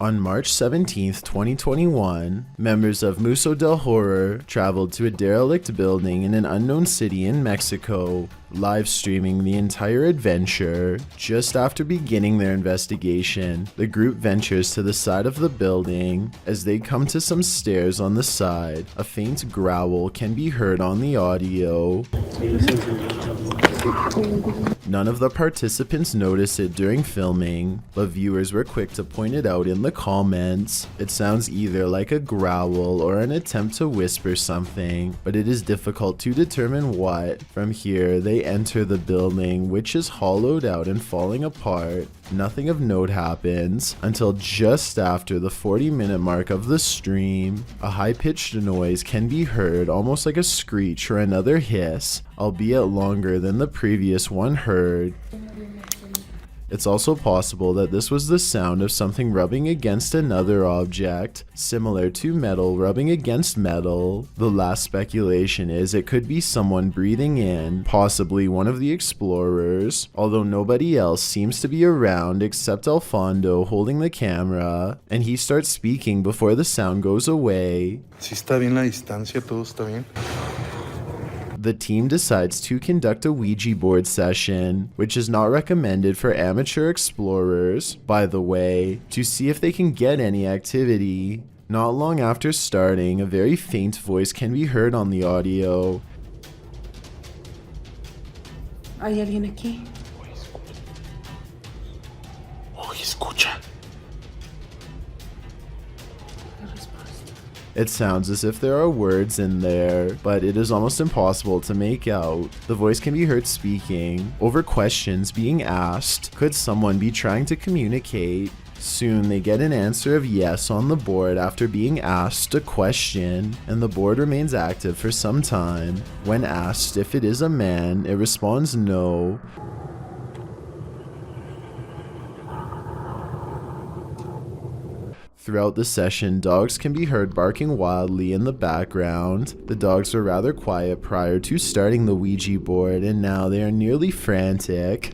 On March 17th, 2021, members of Museo del Horror traveled to a derelict building in an unknown city in Mexico, live streaming the entire adventure. Just after beginning their investigation, the group ventures to the side of the building. As they come to some stairs on the side, a faint growl can be heard on the audio. None of the participants noticed it during filming, but viewers were quick to point it out in the comments. It sounds either like a growl or an attempt to whisper something, but it is difficult to determine what. From here, they enter the building, which is hollowed out and falling apart. Nothing of note happens until just after the 40-minute mark of the stream. A high-pitched noise can be heard, almost like a screech or another hiss, albeit longer than the previous one heard. It's also possible that this was the sound of something rubbing against another object, similar to metal rubbing against metal. The last speculation is it could be someone breathing in, possibly one of the explorers, although nobody else seems to be around except Alfondo holding the camera, and he starts speaking before the sound goes away. Sí está bien la distancia, todo está bien. The team decides to conduct a Ouija board session, which is not recommended for amateur explorers, by the way, to see if they can get any activity. Not long after starting, a very faint voice can be heard on the audio. ¿Hay alguien aquí? Escucha. It sounds as if there are words in there, but it is almost impossible to make out. The voice can be heard speaking over questions being asked. Could someone be trying to communicate? Soon they get an answer of yes on the board after being asked a question, and the board remains active for some time. When asked if it is a man, it responds no. Throughout the session, dogs can be heard barking wildly in the background. The dogs were rather quiet prior to starting the Ouija board, and now they are nearly frantic.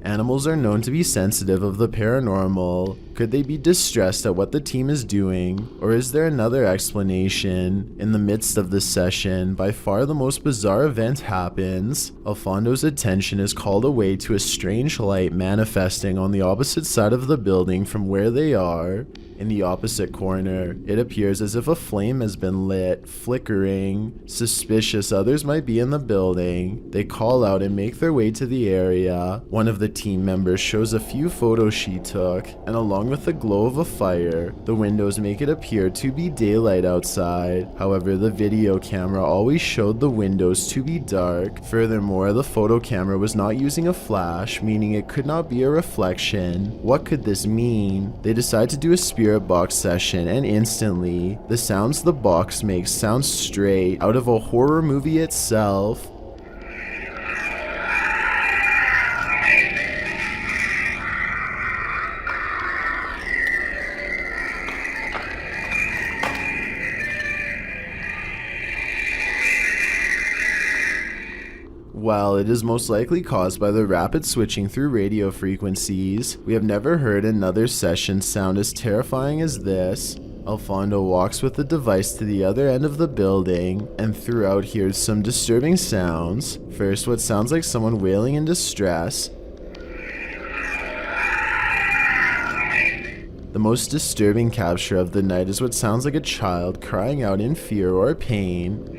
Animals are known to be sensitive of the paranormal. Could they be distressed at what the team is doing? Or is there another explanation? In the midst of this session, by far the most bizarre event happens. Alfondo's attention is called away to a strange light manifesting on the opposite side of the building from where they are. In the opposite corner, it appears as if a flame has been lit, flickering. Suspicious others might be in the building. They call out and make their way to the area. One of the team members shows a few photos she took, and along with the glow of a fire, the windows make it appear to be daylight outside. However, the video camera always showed the windows to be dark. Furthermore, the photo camera was not using a flash, meaning it could not be a reflection. What could this mean? They decide to do a spirit box session, and instantly, the sounds the box makes sound straight out of a horror movie itself. While it is most likely caused by the rapid switching through radio frequencies, we have never heard another session sound as terrifying as this. Alfondo walks with the device to the other end of the building, and throughout hears some disturbing sounds. First, what sounds like someone wailing in distress. The most disturbing capture of the night is what sounds like a child crying out in fear or pain.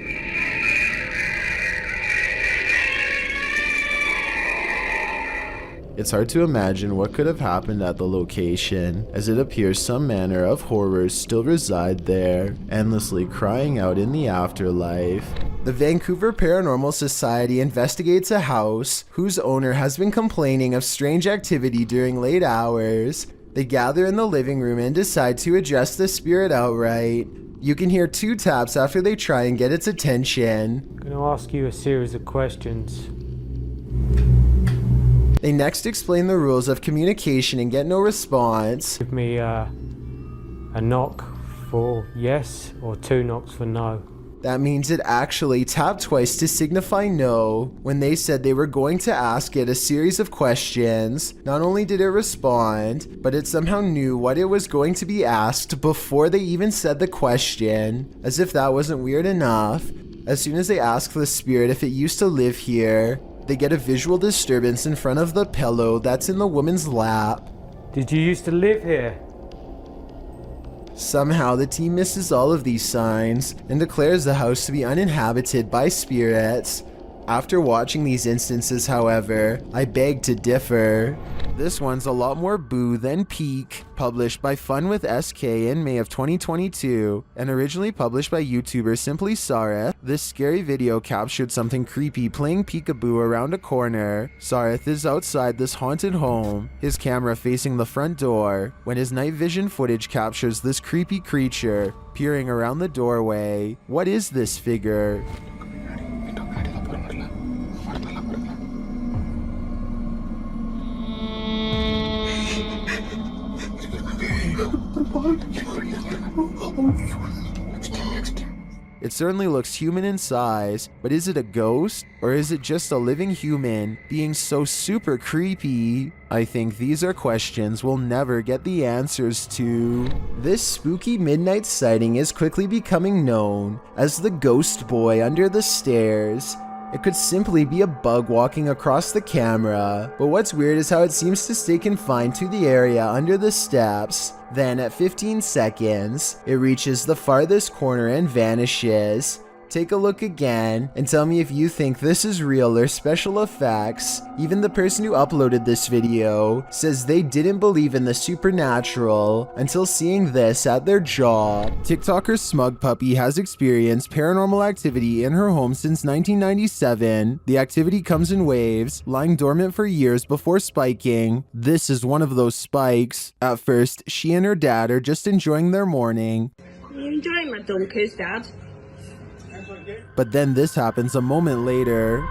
It's hard to imagine what could have happened at the location, as it appears some manner of horrors still reside there, endlessly crying out in the afterlife. The Vancouver Paranormal Society investigates a house whose owner has been complaining of strange activity during late hours. They gather in the living room and decide to address the spirit outright. You can hear 2 taps after they try and get its attention. I'm going to ask you a series of questions. They next explain the rules of communication and get no response. Give me a knock for yes or 2 knocks for no. That means it actually tapped twice to signify no when they said they were going to ask it a series of questions. Not only did it respond, but it somehow knew what it was going to be asked before they even said the question, as if that wasn't weird enough. As soon as they ask the spirit if it used to live here, they get a visual disturbance in front of the pillow that's in the woman's lap. Did you used to live here? Somehow the team misses all of these signs and declares the house to be uninhabited by spirits. After watching these instances, however, I beg to differ. This one's a lot more boo than peak, published by Fun with SK in May of 2022, and originally published by YouTuber Simply Sareth. This scary video captured something creepy playing peekaboo around a corner. Sareth is outside this haunted home, his camera facing the front door, when his night vision footage captures this creepy creature peering around the doorway. What is this figure? It certainly looks human in size, but is it a ghost? Or is it just a living human being so super creepy? I think these are questions we'll never get the answers to. This spooky midnight sighting is quickly becoming known as the ghost boy under the stairs. It could simply be a bug walking across the camera, but what's weird is how it seems to stay confined to the area under the steps. Then at 15 seconds, it reaches the farthest corner and vanishes. Take a look again and tell me if you think this is real or special effects. Even the person who uploaded this video says they didn't believe in the supernatural until seeing this at their job. TikToker Smug Puppy has experienced paranormal activity in her home since 1997. The activity comes in waves, lying dormant for years before spiking. This is one of those spikes. At first, she and her dad are just enjoying their morning. Are you enjoying my donkeys, Dad? But then this happens a moment later.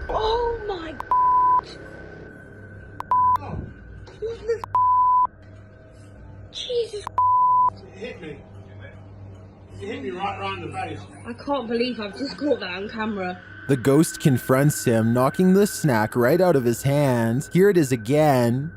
Oh my Jesus. It hit me. It hit me right in the face. I can't believe I've just caught that on camera. The ghost confronts him, knocking the snack right out of his hand. Here it is again.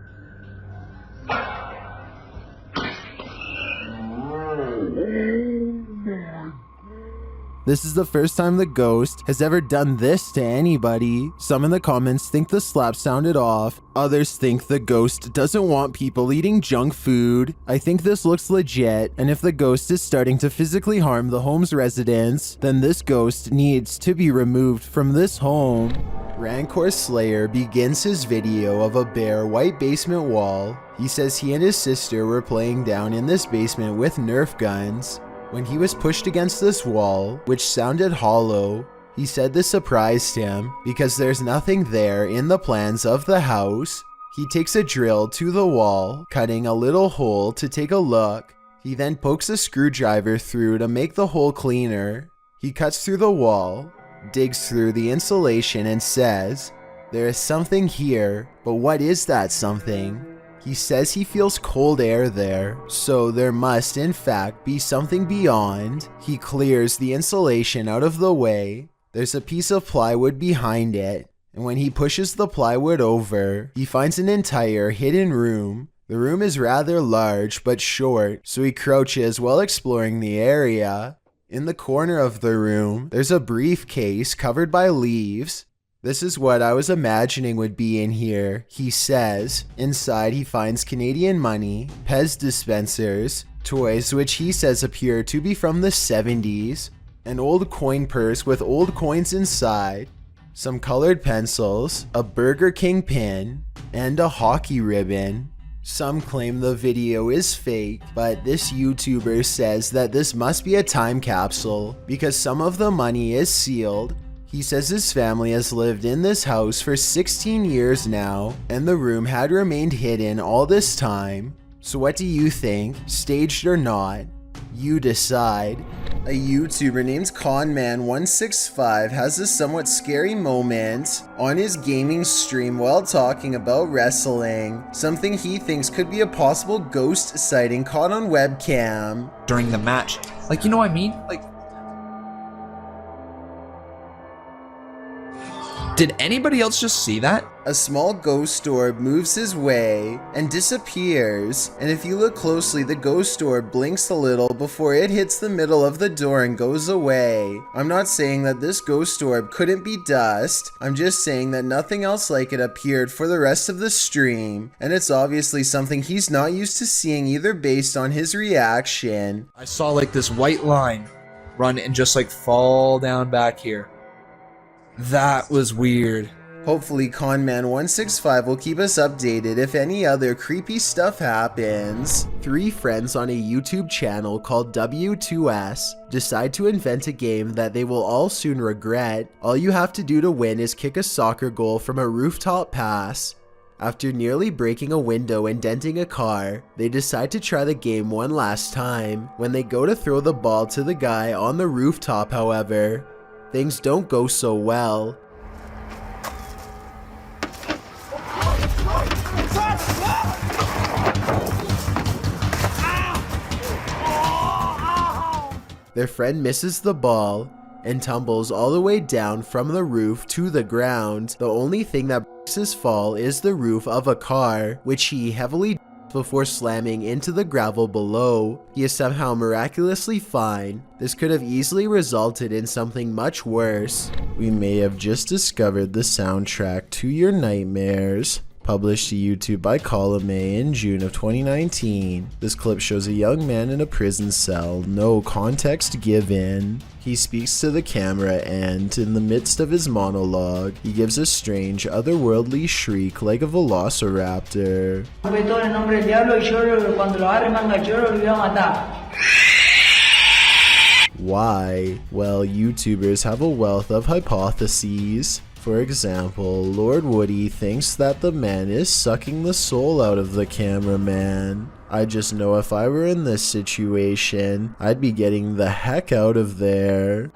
This is the first time the ghost has ever done this to anybody. Some in the comments think the slap sounded off. Others think the ghost doesn't want people eating junk food. I think this looks legit, and if the ghost is starting to physically harm the home's residents, then this ghost needs to be removed from this home. Rancor Slayer begins his video of a bare white basement wall. He says he and his sister were playing down in this basement with Nerf guns when he was pushed against this wall, which sounded hollow. He said this surprised him because there's nothing there in the plans of the house. He takes a drill to the wall, cutting a little hole to take a look. He then pokes a screwdriver through to make the hole cleaner. He cuts through the wall, digs through the insulation, and says, "There is something here, but what is that something?" He says he feels cold air there, so there must in fact be something beyond. He clears the insulation out of the way. There's a piece of plywood behind it, and when he pushes the plywood over, he finds an entire hidden room. The room is rather large but short, so he crouches while exploring the area. In the corner of the room, there's a briefcase covered by leaves. "This is what I was imagining would be in here," he says. Inside, he finds Canadian money, Pez dispensers, toys which he says appear to be from the 70s, an old coin purse with old coins inside, some colored pencils, a Burger King pin, and a hockey ribbon. Some claim the video is fake, but this YouTuber says that this must be a time capsule because some of the money is sealed. He says his family has lived in this house for 16 years now, and the room had remained hidden all this time. So what do you think, staged or not? You decide. A YouTuber named Conman165 has a somewhat scary moment on his gaming stream while talking about wrestling, something he thinks could be a possible ghost sighting caught on webcam. During the match. Like, you know what I mean? Like, did anybody else just see that? A small ghost orb moves his way and disappears, and if you look closely, the ghost orb blinks a little before it hits the middle of the door and goes away. I'm not saying that this ghost orb couldn't be dust, I'm just saying that nothing else like it appeared for the rest of the stream, and it's obviously something he's not used to seeing either based on his reaction. I saw like this white line run and just like fall down back here. That was weird. Hopefully Conman165 will keep us updated if any other creepy stuff happens. 3 friends on a YouTube channel called W2S decide to invent a game that they will all soon regret. All you have to do to win is kick a soccer goal from a rooftop pass. After nearly breaking a window and denting a car, they decide to try the game one last time. When they go to throw the ball to the guy on the rooftop, however, things don't go so well. Their friend misses the ball and tumbles all the way down from the roof to the ground. The only thing that breaks his fall is the roof of a car, which he heavily before slamming into the gravel below. He is somehow miraculously fine. This could have easily resulted in something much worse. We may have just discovered the soundtrack to your nightmares. Published to YouTube by Column A in June of 2019. This clip shows a young man in a prison cell, no context given. He speaks to the camera and, in the midst of his monologue, he gives a strange, otherworldly shriek like a velociraptor. Why? Well, YouTubers have a wealth of hypotheses. For example, Lord Woody thinks that the man is sucking the soul out of the cameraman. I just know if I were in this situation, I'd be getting the heck out of there.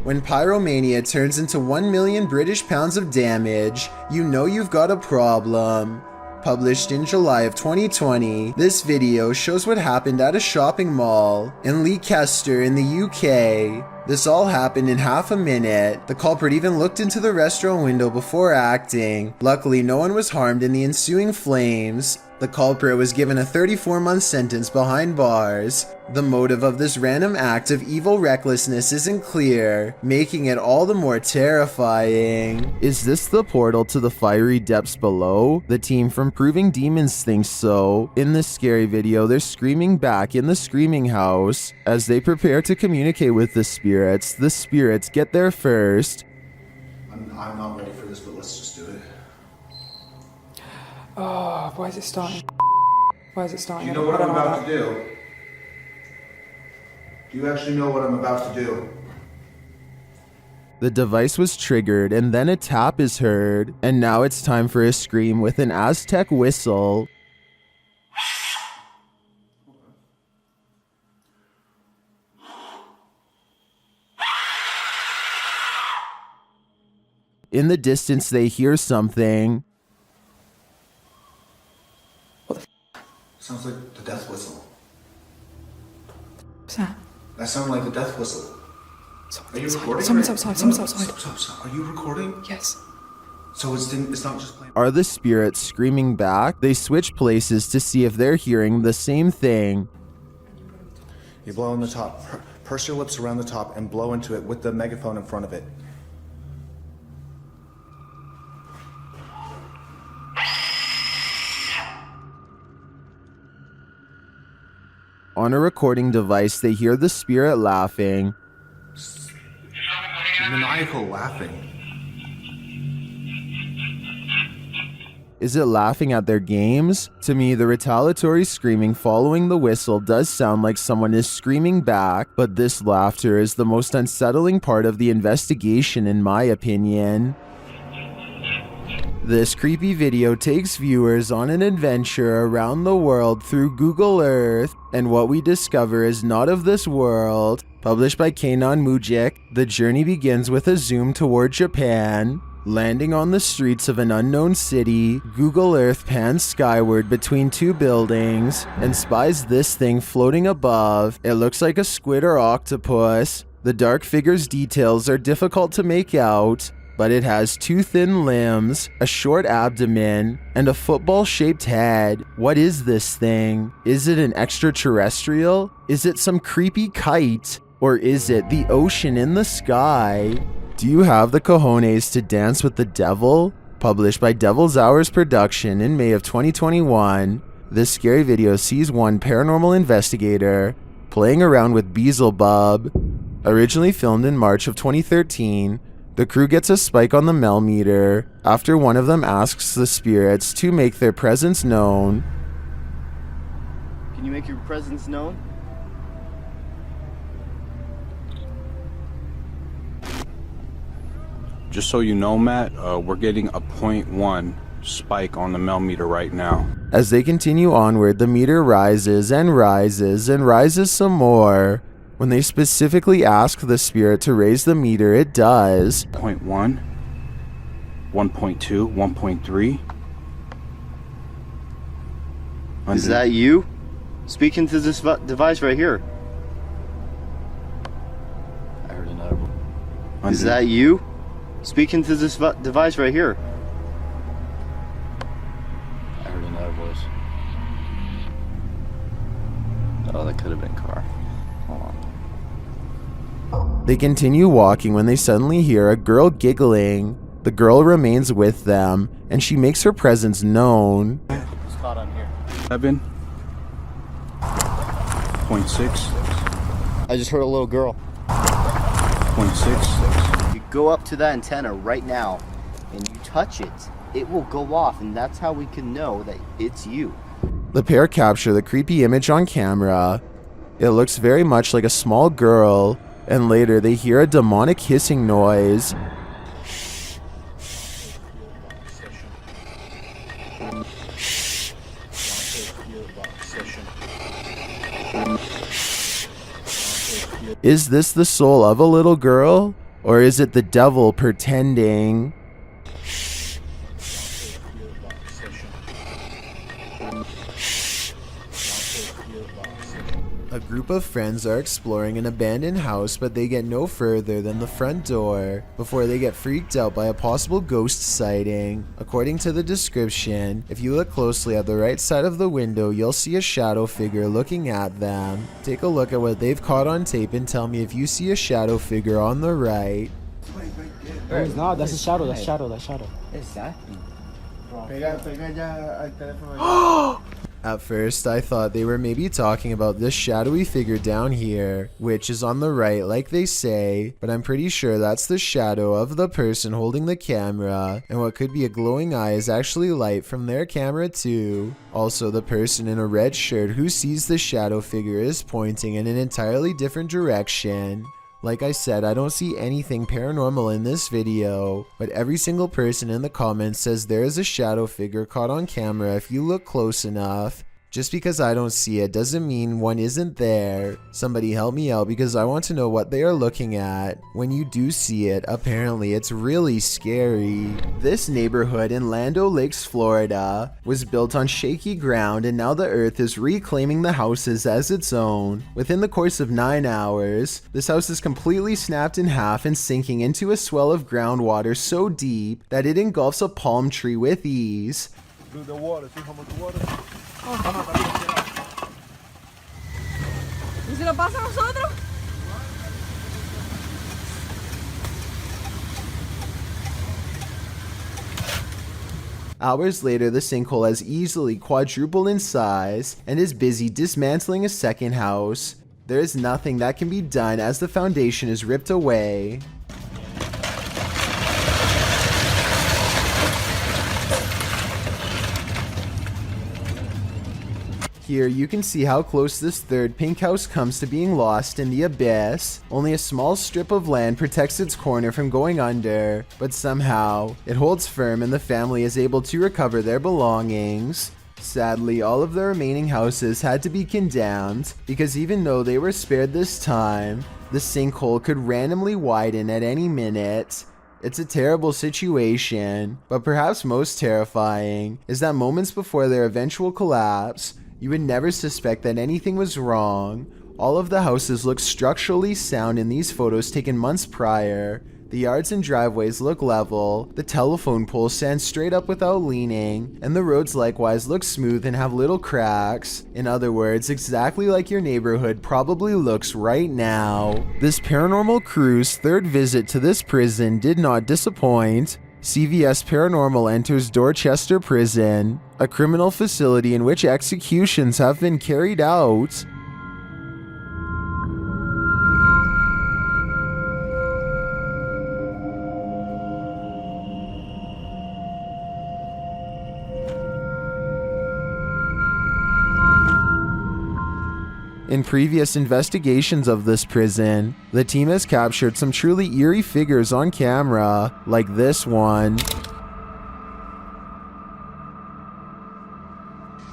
When pyromania turns into 1 million British pounds of damage, you know you've got a problem. Published in July of 2020, this video shows what happened at a shopping mall in Leicester in the UK. This all happened in half a minute. The culprit even looked into the restaurant window before acting. Luckily, no one was harmed in the ensuing flames. The culprit was given a 34-month sentence behind bars. The motive of this random act of evil recklessness isn't clear, making it all the more terrifying. Is this the portal to the fiery depths below? The team from Proving Demons thinks so. In this scary video, they're screaming back in the screaming house. As they prepare to communicate with the spirits get there first. I'm not ready for this, but let's just do it. Oh, why is it starting? Why is it starting? Do you know what I'm about to do? Do you actually know what I'm about to do? The device was triggered and then a tap is heard, and now it's time for a scream with an Aztec whistle. In the distance they hear something. Sounds like the death whistle. What's that? That sounded like the death whistle. Are you recording? Someone's outside. Someone's outside. Stop. Are you recording? Yes. So it's not just playing. Are the spirits screaming back? They switch places to see if they're hearing the same thing. You blow on the top. Purse your lips around the top and blow into it with the megaphone in front of it. On a recording device, they hear the spirit laughing. Maniacal laughing. Is it laughing at their games? To me, the retaliatory screaming following the whistle does sound like someone is screaming back, but this laughter is the most unsettling part of the investigation in my opinion. This creepy video takes viewers on an adventure around the world through Google Earth, and what we discover is not of this world. Published by Keinon Mujik, the journey begins with a zoom toward Japan. Landing on the streets of an unknown city, Google Earth pans skyward between two buildings and spies this thing floating above. It looks like a squid or octopus. The dark figure's details are difficult to make out, but it has two thin limbs, a short abdomen, and a football-shaped head. What is this thing? Is it an extraterrestrial? Is it some creepy kite? Or is it the ocean in the sky? Do you have the cojones to dance with the devil? Published by Devil's Hours Production in May of 2021, this scary video sees one paranormal investigator playing around with Beelzebub. Originally filmed in March of 2013, the crew gets a spike on the millimeter after one of them asks the spirits to make their presence known. Can you make your presence known? Just so you know, Matt, we're getting a 0.1 spike on the millimeter right now. As they continue onward, the meter rises and rises and rises some more. When they specifically ask the spirit to raise the meter, it does. 0.1, 1.2, 1.3. Is that you? Speak into this device right here. I heard another one. Is that you? Speak into this device right here. I heard another voice. Oh, that could have been car. Hold on. They continue walking when they suddenly hear a girl giggling. The girl remains with them, and she makes her presence known. It's caught on here. 7. 0.6. I just heard a little girl. 0.6. You go up to that antenna right now and you touch it, it will go off, and that's how we can know that it's you. The pair capture the creepy image on camera. It looks very much like a small girl, and later they hear a demonic hissing noise. Is this the soul of a little girl? Or is it the devil pretending? A group of friends are exploring an abandoned house, but they get no further than the front door before they get freaked out by a possible ghost sighting. According to the description, if you look closely at the right side of the window, you'll see a shadow figure looking at them. Take a look at what they've caught on tape and tell me if you see a shadow figure on the right. No, that's a shadow, that's shadow, that's shadow. At first, I thought they were maybe talking about this shadowy figure down here, which is on the right like they say, but I'm pretty sure that's the shadow of the person holding the camera, and what could be a glowing eye is actually light from their camera too. Also, the person in a red shirt who sees the shadow figure is pointing in an entirely different direction. Like I said, I don't see anything paranormal in this video, but every single person in the comments says there is a shadow figure caught on camera if you look close enough. Just because I don't see it doesn't mean one isn't there. Somebody help me out because I want to know what they are looking at. When you do see it, apparently it's really scary. This neighborhood in Land O'Lakes, Florida was built on shaky ground, and now the earth is reclaiming the houses as its own. Within the course of 9 hours, this house is completely snapped in half and sinking into a swell of groundwater so deep that it engulfs a palm tree with ease. Through the water, see how much water? ¿Y se lo pasa a nosotros? Hours later, the sinkhole has easily quadrupled in size and is busy dismantling a second house. There is nothing that can be done as the foundation is ripped away. Here you can see how close this third pink house comes to being lost in the abyss. Only a small strip of land protects its corner from going under, but somehow it holds firm and the family is able to recover their belongings. Sadly, all of the remaining houses had to be condemned because even though they were spared this time, the sinkhole could randomly widen at any minute. It's a terrible situation, but perhaps most terrifying is that moments before their eventual collapse, you would never suspect that anything was wrong. All of the houses look structurally sound in these photos taken months prior. The yards and driveways look level, the telephone poles stand straight up without leaning, and the roads likewise look smooth and have little cracks. In other words, exactly like your neighborhood probably looks right now. This paranormal crew's third visit to this prison did not disappoint. CVS Paranormal enters Dorchester Prison, a criminal facility in which executions have been carried out. In previous investigations of this prison, the team has captured some truly eerie figures on camera, like this one.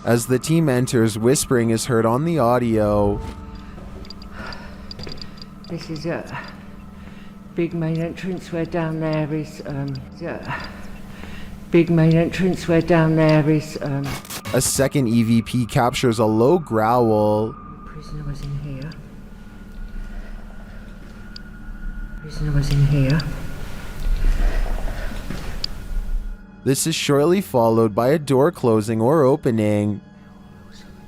As the team enters, whispering is heard on the audio. This is a big main entrance where down there is, big main entrance where down there is, A second EVP captures a low growl. Prisoner was in here. Prisoner was in here. This is shortly followed by a door closing or opening.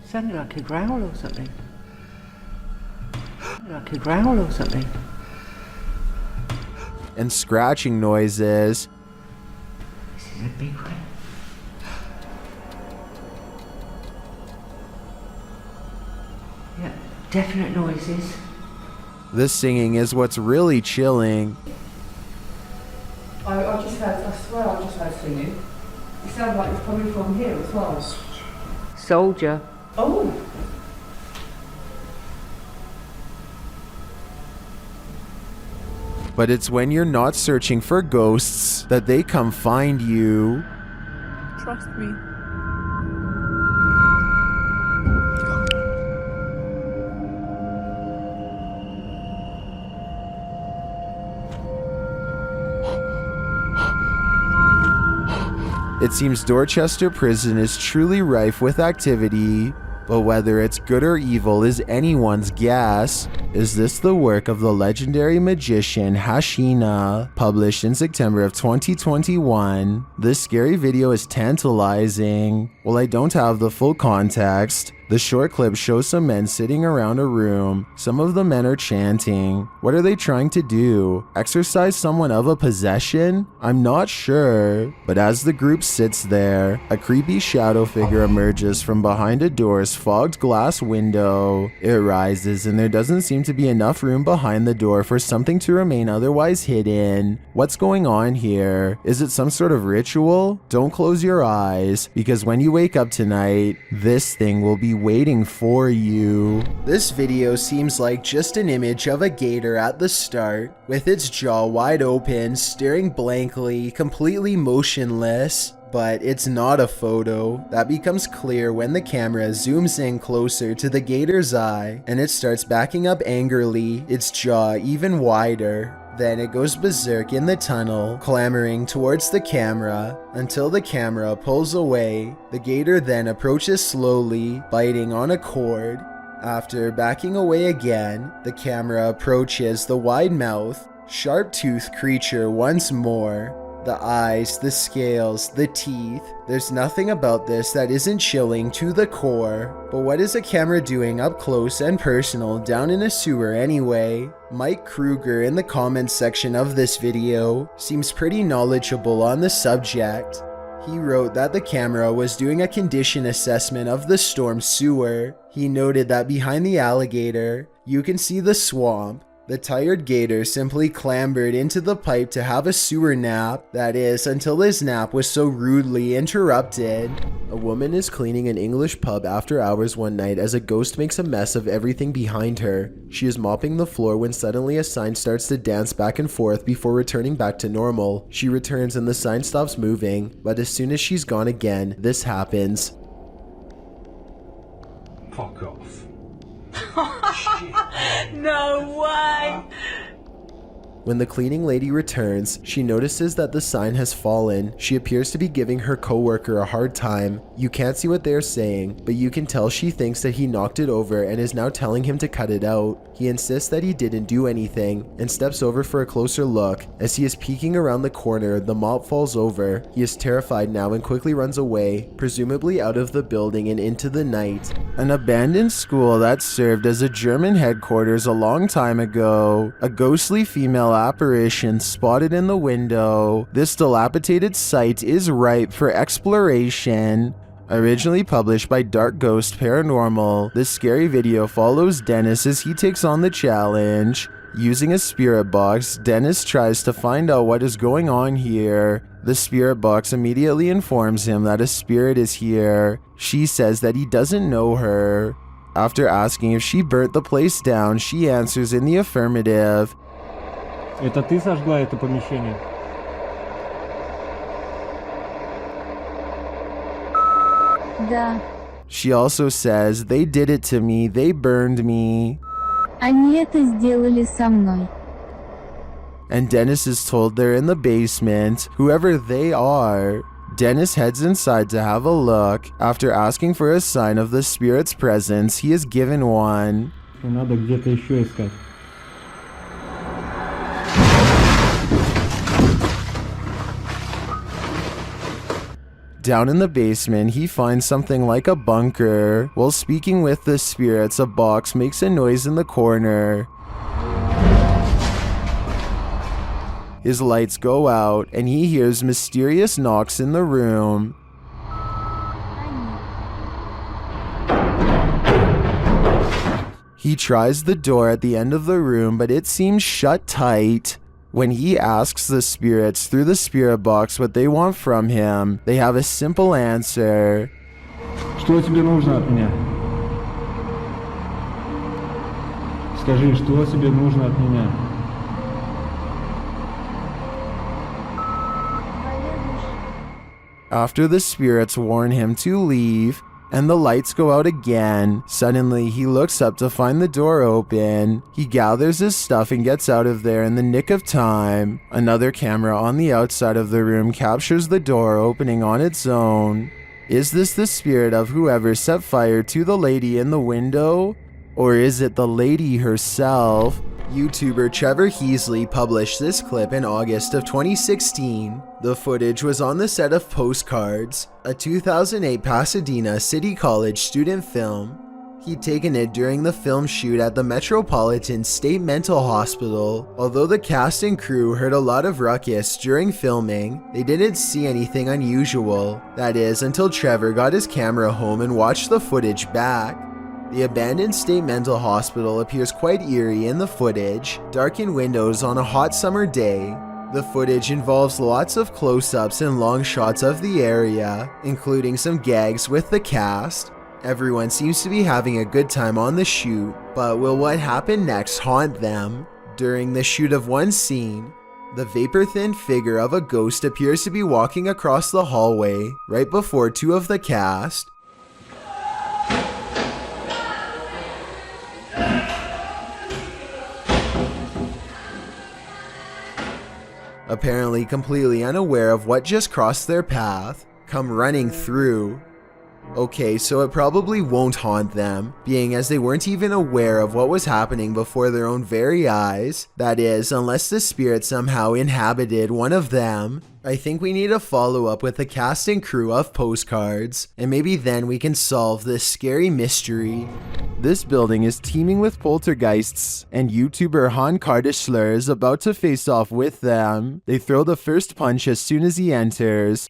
Sounded like a growl or something. Like a growl or something. And scratching noises. This is a big one. Yeah, definite noises. This singing is what's really chilling. I just heard, I swear I just heard singing. It sounded like it's coming from here as well. Soldier. Oh! But it's when you're not searching for ghosts that they come find you. Trust me. It seems Dorchester Prison is truly rife with activity, but whether it's good or evil is anyone's guess. Is this the work of the legendary magician Hashina? Published in September of 2021, this scary video is tantalizing. While I don't have the full context, the short clip shows some men sitting around a room. Some of the men are chanting. What are they trying to do? Exorcise someone of a possession? I'm not sure. But as the group sits there, a creepy shadow figure emerges from behind a door's fogged glass window. It rises and there doesn't seem to be enough room behind the door for something to remain otherwise hidden. What's going on here? Is it some sort of ritual? Don't close your eyes, because when you wake up tonight, this thing will be waiting for you. This video seems like just an image of a gator at the start, with its jaw wide open, staring blankly, completely motionless. But it's not a photo. That becomes clear when the camera zooms in closer to the gator's eye, and it starts backing up angrily, its jaw even wider. Then it goes berserk in the tunnel, clambering towards the camera, until the camera pulls away. The gator then approaches slowly, biting on a cord. After backing away again, the camera approaches the wide mouth, sharp-toothed creature once more. The eyes, the scales, the teeth. There's nothing about this that isn't chilling to the core. But what is a camera doing up close and personal down in a sewer anyway? Mike Kruger in the comments section of this video seems pretty knowledgeable on the subject. He wrote that the camera was doing a condition assessment of the storm sewer. He noted that behind the alligator, you can see the swamp. The tired gator simply clambered into the pipe to have a sewer nap, that is, until his nap was so rudely interrupted. A woman is cleaning an English pub after hours one night as a ghost makes a mess of everything behind her. She is mopping the floor when suddenly a sign starts to dance back and forth before returning back to normal. She returns and the sign stops moving, but as soon as she's gone again, this happens. Fuck off. No way! When the cleaning lady returns, she notices that the sign has fallen. She appears to be giving her coworker a hard time. You can't see what they're saying, but you can tell she thinks that he knocked it over and is now telling him to cut it out. He insists that he didn't do anything and steps over for a closer look. As he is peeking around the corner, the mop falls over. He is terrified now and quickly runs away, presumably out of the building and into the night. An abandoned school that served as a German headquarters a long time ago. A ghostly female apparition spotted in the window. This dilapidated site is ripe for exploration. Originally published by Dark Ghost Paranormal, this scary video follows Dennis as he takes on the challenge. Using a spirit box, Dennis tries to find out what is going on here. The spirit box immediately informs him that a spirit is here. She says that he doesn't know her. After asking if she burnt the place down, she answers in the affirmative. Это ты сожгла это помещение? Да. She also says, they did it to me, they burned me. Они это сделали со мной. And Dennis is told they're in the basement, whoever they are. Dennis heads inside to have a look. After asking for a sign of the spirit's presence, he is given one. Надо где-то еще искать. Down in the basement, he finds something like a bunker. While speaking with the spirits, a box makes a noise in the corner. His lights go out, and he hears mysterious knocks in the room. He tries the door at the end of the room, but it seems shut tight. When he asks the spirits through the spirit box what they want from him, they have a simple answer. Что тебе нужно от меня? Скажи, что тебе нужно от меня? After the spirits warn him to leave, and the lights go out again, suddenly he looks up to find the door open. He gathers his stuff and gets out of there in the nick of time. Another camera on the outside of the room captures the door opening on its own. Is this the spirit of whoever set fire to the lady in the window? Or is it the lady herself? YouTuber Trevor Heasley published this clip in August of 2016. The footage was on the set of Postcards, a 2008 Pasadena City College student film. He'd taken it during the film shoot at the Metropolitan State Mental Hospital. Although the cast and crew heard a lot of ruckus during filming, they didn't see anything unusual. That is, until Trevor got his camera home and watched the footage back. The abandoned state mental hospital appears quite eerie in the footage, darkened windows on a hot summer day. The footage involves lots of close-ups and long shots of the area, including some gags with the cast. Everyone seems to be having a good time on the shoot, but will what happened next haunt them? During the shoot of one scene, the vapor-thin figure of a ghost appears to be walking across the hallway right before two of the cast. Apparently completely unaware of what just crossed their path, come running through. Okay, so it probably won't haunt them, being as they weren't even aware of what was happening before their own very eyes. That is, unless the spirit somehow inhabited one of them. I think we need a follow-up with the cast and crew of Postcards, and maybe then we can solve this scary mystery. This building is teeming with poltergeists, and YouTuber Han Kardashler is about to face off with them. They throw the first punch as soon as he enters,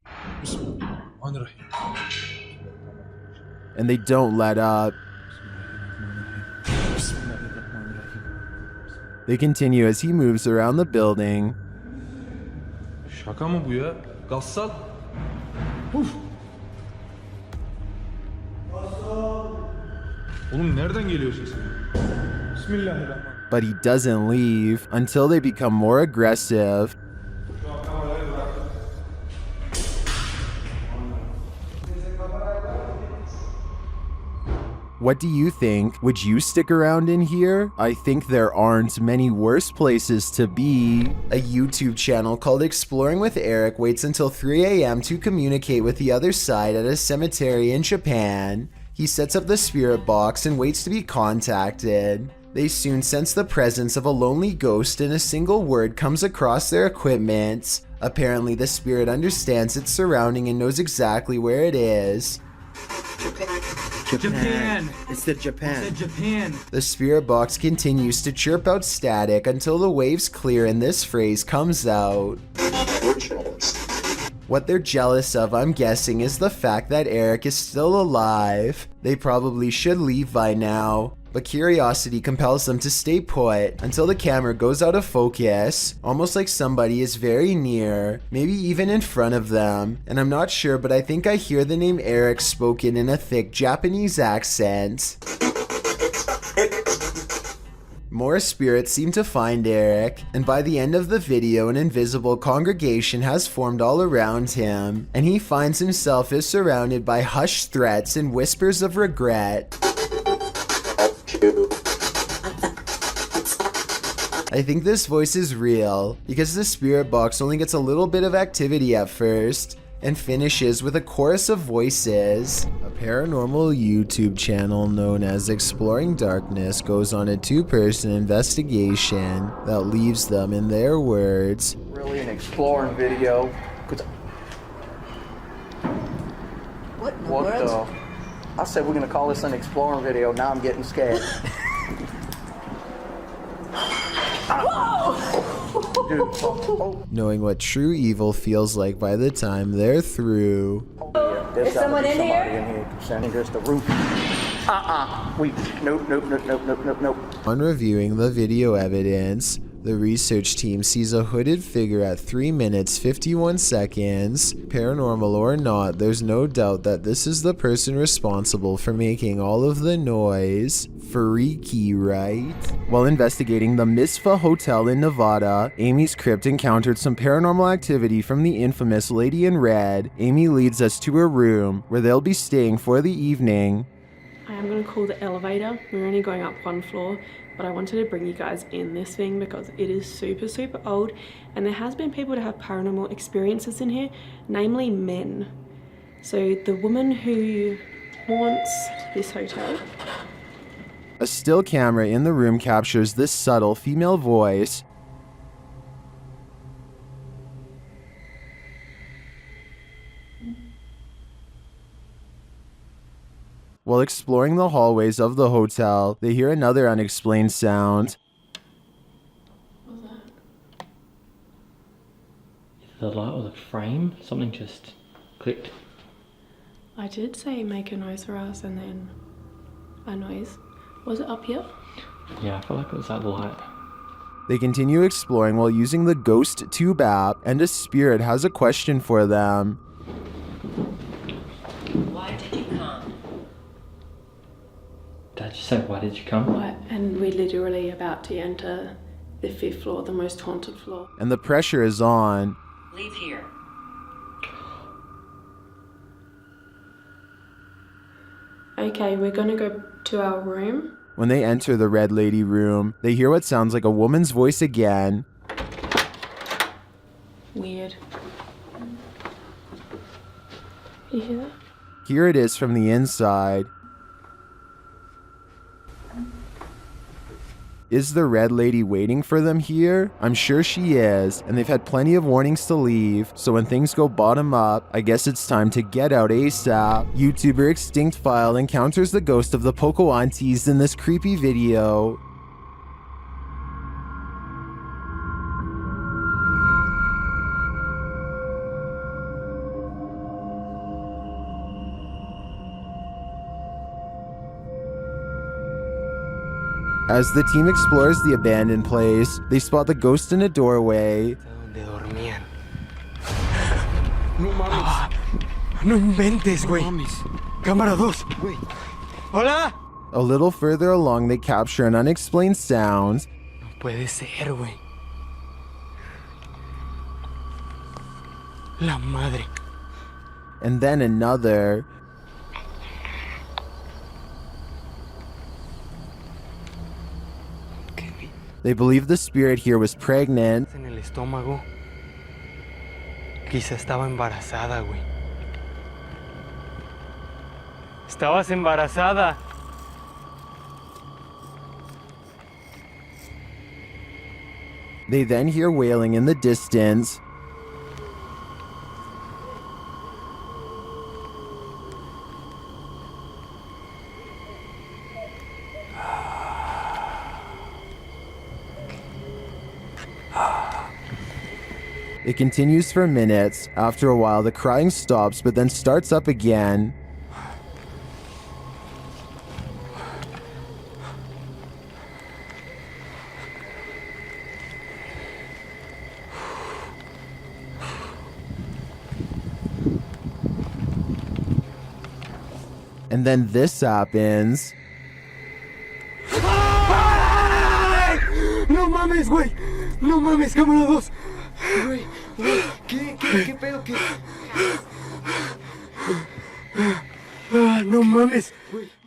and they don't let up. They continue as he moves around the building. Şaka mı bu ya? Gassal. Uf. Oğlum nereden geliyor sesin? Bismillahirrahmanirrahim. But he doesn't leave until they become more aggressive. What do you think? Would you stick around in here? I think there aren't many worse places to be. A YouTube channel called Exploring with Eric waits until 3 a.m. to communicate with the other side at a cemetery in Japan. He sets up the spirit box and waits to be contacted. They soon sense the presence of a lonely ghost and a single word comes across their equipment. Apparently the spirit understands its surrounding and knows exactly where it is. Japan. It's the Japan. It's the Japan. The spirit box continues to chirp out static until the waves clear and this phrase comes out. What they're jealous of, I'm guessing, is the fact that Eric is still alive. They probably should leave by now, but curiosity compels them to stay put until the camera goes out of focus, almost like somebody is very near, maybe even in front of them. And I'm not sure, but I think I hear the name Eric spoken in a thick Japanese accent. More spirits seem to find Eric, and by the end of the video, an invisible congregation has formed all around him, and he finds himself is surrounded by hushed threats and whispers of regret. I think this voice is real, because the spirit box only gets a little bit of activity at first, and finishes with a chorus of voices. A paranormal YouTube channel known as Exploring Darkness goes on a two-person investigation that leaves them, in their words, Really an exploring video. What in the What world? the? I said we're gonna call this an exploring video, now I'm getting scared. Dude, knowing what true evil feels like by the time they're through. There's Is someone in somebody here? in here concerning just the roof. Nope. On reviewing the video evidence, the research team sees a hooded figure at 3 minutes 51 seconds. Paranormal or not, there's no doubt that this is the person responsible for making all of the noise. Freaky, right? While investigating the Misfa Hotel in Nevada, Amy's crypt encountered some paranormal activity from the infamous Lady in Red. Amy leads us to her room, where they'll be staying for the evening. I am going to call the elevator. We're only going up one floor, but I wanted to bring you guys in this thing because it is super, super old, and there has been people to have paranormal experiences in here, namely men. So the woman who haunts this hotel. A still camera in the room captures this subtle female voice. While exploring the hallways of the hotel, they hear another unexplained sound. What was that? The light or the frame? Something just clicked. I did say make a noise for us and then a noise. Was it up here? Yeah, I feel like it was that light. They continue exploring while using the Ghost Tube app, and a spirit has a question for them. Why did you come? Dad just say, why did you come? What? And we're literally about to enter the 5th floor, the most haunted floor. And the pressure is on. Leave here. Okay, we're gonna go to our room. When they enter the Red Lady room, they hear what sounds like a woman's voice again. Weird. You hear that? Here it is from the inside. Is the Red Lady waiting for them here? I'm sure she is, and they've had plenty of warnings to leave, so when things go bottom up, I guess it's time to get out ASAP. YouTuber Extinct File encounters the ghost of the Poco Aunties in this creepy video. As the team explores the abandoned place, they spot the ghost in a doorway. Donde dormían. No mames. No inventes, güey. No mames. Cámara 2. Güey. Hola. A little further along, they capture an unexplained sound. No puede ser, güey. La madre. And then another. They believe the spirit here was pregnant. En el estómago. Quizá estaba embarazada, güey. Estabas embarazada. They then hear wailing in the distance. It continues for minutes. After a while, the crying stops, but then starts up again. And then this happens. No mames, güey. No mames, cámara 2. Güey, güey, ¿qué pedo? ¿Qué? No mames.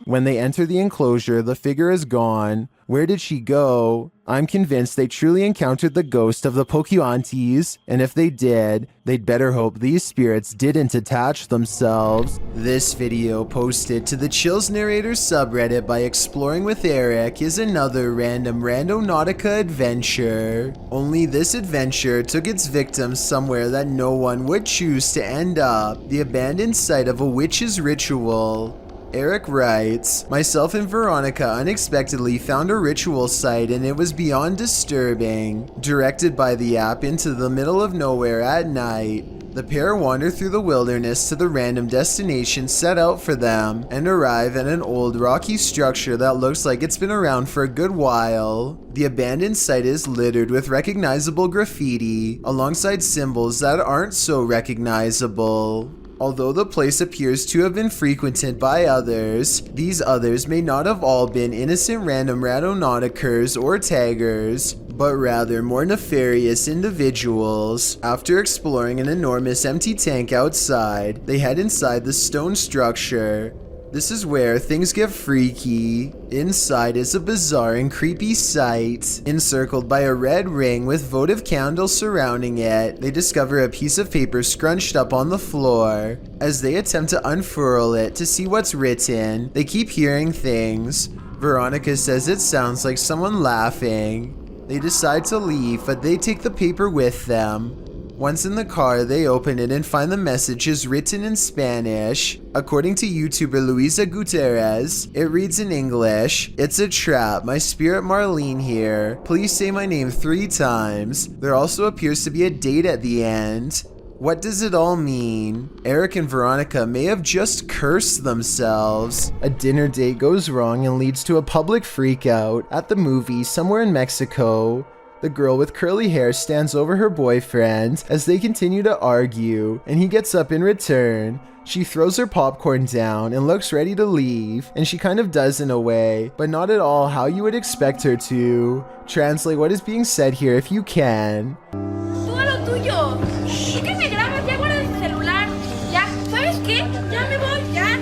When they enter the enclosure, the figure is gone. Where did she go? I'm convinced they truly encountered the ghost of the Pokuantes, and if they did, they'd better hope these spirits didn't attach themselves. This video posted to the Chills Narrators subreddit by Exploring with Eric is another random Randonautica adventure. Only this adventure took its victims somewhere that no one would choose to end up, the abandoned site of a witch's ritual. Eric writes, myself and Veronica unexpectedly found a ritual site and it was beyond disturbing. Directed by the app into the middle of nowhere at night, the pair wander through the wilderness to the random destination set out for them and arrive at an old rocky structure that looks like it's been around for a good while. The abandoned site is littered with recognizable graffiti alongside symbols that aren't so recognizable. Although the place appears to have been frequented by others, these others may not have all been innocent random Randonauticers or taggers, but rather more nefarious individuals. After exploring an enormous empty tank outside, they head inside the stone structure. This is where things get freaky. Inside is a bizarre and creepy sight. Encircled by a red ring with votive candles surrounding it, they discover a piece of paper scrunched up on the floor. As they attempt to unfurl it to see what's written, they keep hearing things. Veronica says it sounds like someone laughing. They decide to leave, but they take the paper with them. Once in the car, they open it and find the messages written in Spanish. According to YouTuber Luisa Gutierrez, it reads in English, "It's a trap, my spirit Marlene here. Please say my name 3 times. There also appears to be a date at the end." What does it all mean? Eric and Veronica may have just cursed themselves. A dinner date goes wrong and leads to a public freakout at the movie somewhere in Mexico. The girl with curly hair stands over her boyfriend as they continue to argue, and he gets up in return. She throws her popcorn down and looks ready to leave, and she kind of does in a way, but not at all how you would expect her to. Translate what is being said here if you can. Tú a lo tuyo. ¿Por qué me grabas? Ya guarda el celular. Ya, ¿sabes qué? Ya me voy, ya.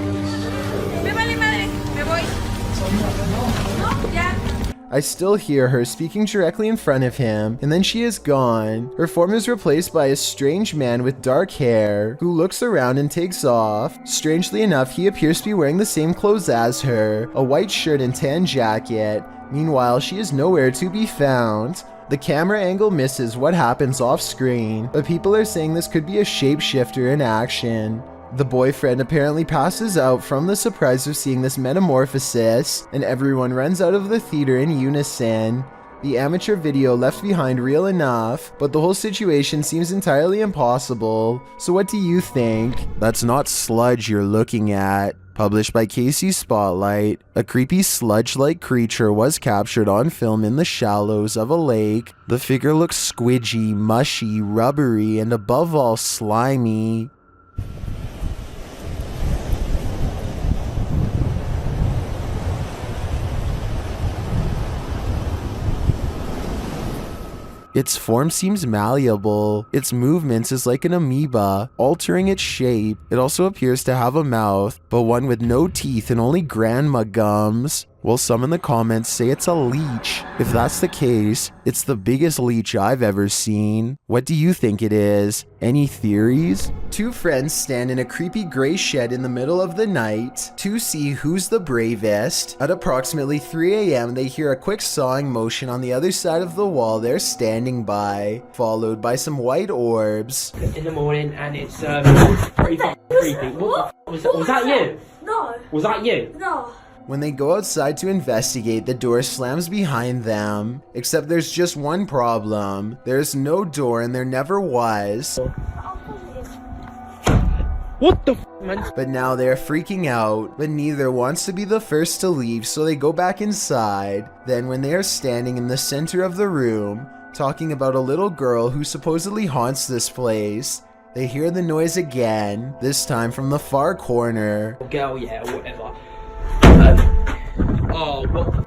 Me vale madre, me voy. No, ya. I still hear her speaking directly in front of him, and then she is gone. Her form is replaced by a strange man with dark hair, who looks around and takes off. Strangely enough, he appears to be wearing the same clothes as her, a white shirt and tan jacket. Meanwhile, she is nowhere to be found. The camera angle misses what happens off screen, but people are saying this could be a shapeshifter in action. The boyfriend apparently passes out from the surprise of seeing this metamorphosis, and everyone runs out of the theater in unison. The amateur video left behind real enough, but the whole situation seems entirely impossible. So what do you think? That's not sludge you're looking at. Published by Casey Spotlight, a creepy sludge-like creature was captured on film in the shallows of a lake. The figure looks squidgy, mushy, rubbery, and above all slimy. Its form seems malleable. Its movements is like an amoeba, altering its shape. It also appears to have a mouth, but one with no teeth and only grandma gums. Well, some in the comments say it's a leech. If that's the case, it's the biggest leech I've ever seen. What do you think it is? Any theories? Two friends stand in a creepy gray shed in the middle of the night to see who's the bravest. At approximately 3 a.m., they hear a quick sawing motion on the other side of the wall they're standing by, followed by some white orbs. In the morning, and it's pretty fucking creepy. What the f was that you? No. Was that you? No. When they go outside to investigate, the door slams behind them. Except there's just one problem. There's no door and there never was. What the f, man? But now they're freaking out, but neither wants to be the first to leave, so they go back inside. Then when they are standing in the center of the room, talking about a little girl who supposedly haunts this place, they hear the noise again, this time from the far corner. Girl, yeah, whatever. Oh, what the f,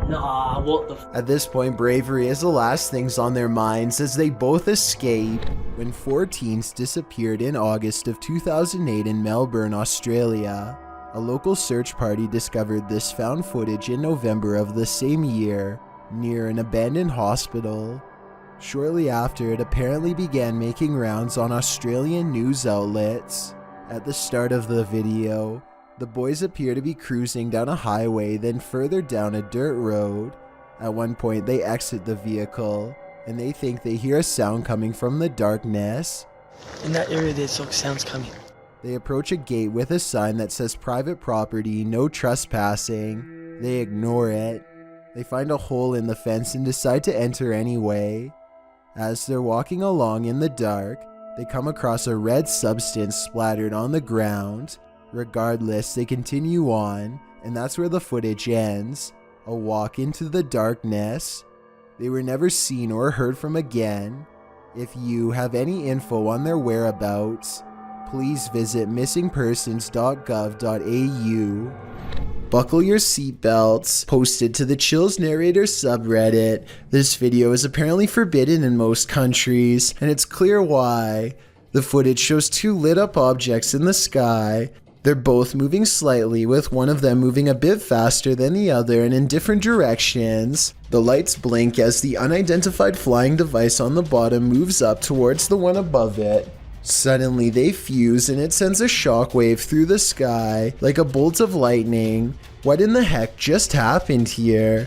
nah, what the f. At this point, bravery is the last things on their minds as they both escape when 4 teens disappeared in August of 2008 in Melbourne, Australia. A local search party discovered this found footage in November of the same year near an abandoned hospital. Shortly after, it apparently began making rounds on Australian news outlets. At the start of the video, the boys appear to be cruising down a highway, then further down a dirt road. At one point, they exit the vehicle, and they think they hear a sound coming from the darkness. In that area, there's sounds coming. They approach a gate with a sign that says private property, no trespassing. They ignore it. They find a hole in the fence and decide to enter anyway. As they're walking along in the dark, they come across a red substance splattered on the ground. Regardless, they continue on, and that's where the footage ends. A walk into the darkness. They were never seen or heard from again. If you have any info on their whereabouts, please visit missingpersons.gov.au. Buckle your seatbelts. Posted to the Chills Narrator subreddit. This video is apparently forbidden in most countries, and it's clear why. The footage shows 2 lit up objects in the sky. They're both moving slightly, with one of them moving a bit faster than the other and in different directions. The lights blink as the unidentified flying device on the bottom moves up towards the one above it. Suddenly they fuse and it sends a shockwave through the sky like a bolt of lightning. What in the heck just happened here?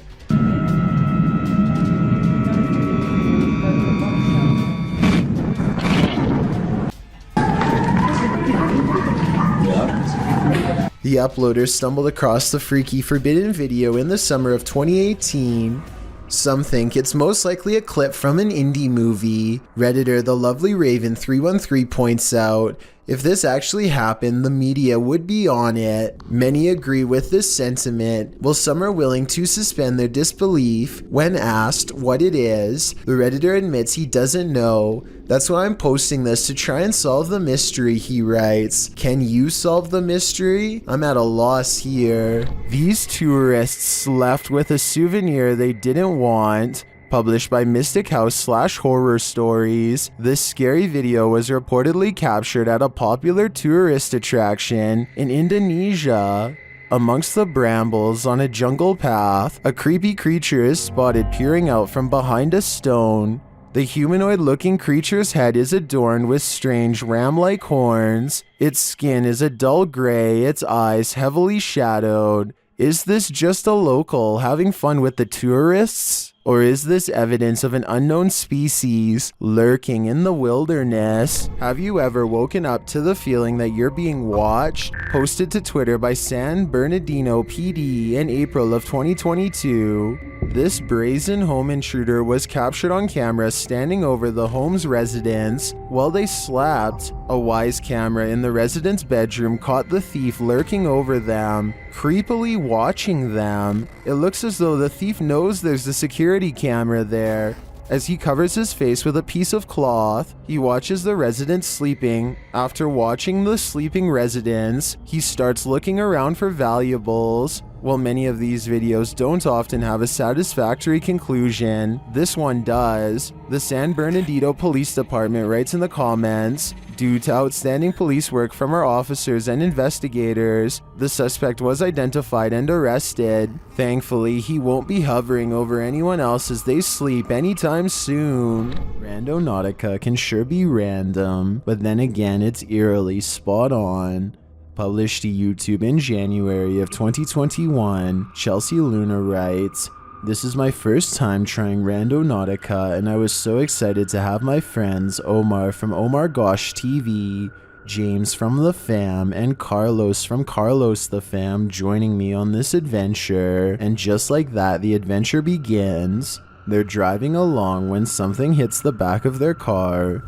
The uploaders stumbled across the freaky forbidden video in the summer of 2018. Some think it's most likely a clip from an indie movie. Redditor The Lovely Raven 313 points out, if this actually happened, the media would be on it. Many agree with this sentiment, while some are willing to suspend their disbelief. When asked what it is, the Redditor admits he doesn't know. That's why I'm posting this, to try and solve the mystery, he writes. Can you solve the mystery? I'm at a loss here. These tourists left with a souvenir they didn't want. Published by Mystic House / Horror Stories. This scary video was reportedly captured at a popular tourist attraction in Indonesia. Amongst the brambles on a jungle path, a creepy creature is spotted peering out from behind a stone. The humanoid-looking creature's head is adorned with strange ram-like horns. Its skin is a dull gray, its eyes heavily shadowed. Is this just a local having fun with the tourists? Or is this evidence of an unknown species lurking in the wilderness? Have you ever woken up to the feeling that you're being watched? Posted to Twitter by San Bernardino PD in April of 2022. This brazen home intruder was captured on camera standing over the home's residents while they slept. A wise camera in the resident's bedroom caught the thief lurking over them, creepily watching them. It looks as though the thief knows there's a security camera there. As he covers his face with a piece of cloth, he watches the residents sleeping. After watching the sleeping residents, he starts looking around for valuables. While many of these videos don't often have a satisfactory conclusion, this one does. The San Bernardino Police Department writes in the comments, "Due to outstanding police work from our officers and investigators, the suspect was identified and arrested. Thankfully, he won't be hovering over anyone else as they sleep anytime soon." Randonautica can sure be random, but then again, it's eerily spot on. Published to YouTube in January of 2021, Chelsea Luna writes, "This is my first time trying Randonautica, and I was so excited to have my friends Omar from Omar Gosh TV, James from The Fam, and Carlos from Carlos The Fam joining me on this adventure." And just like that, the adventure begins. They're driving along when something hits the back of their car.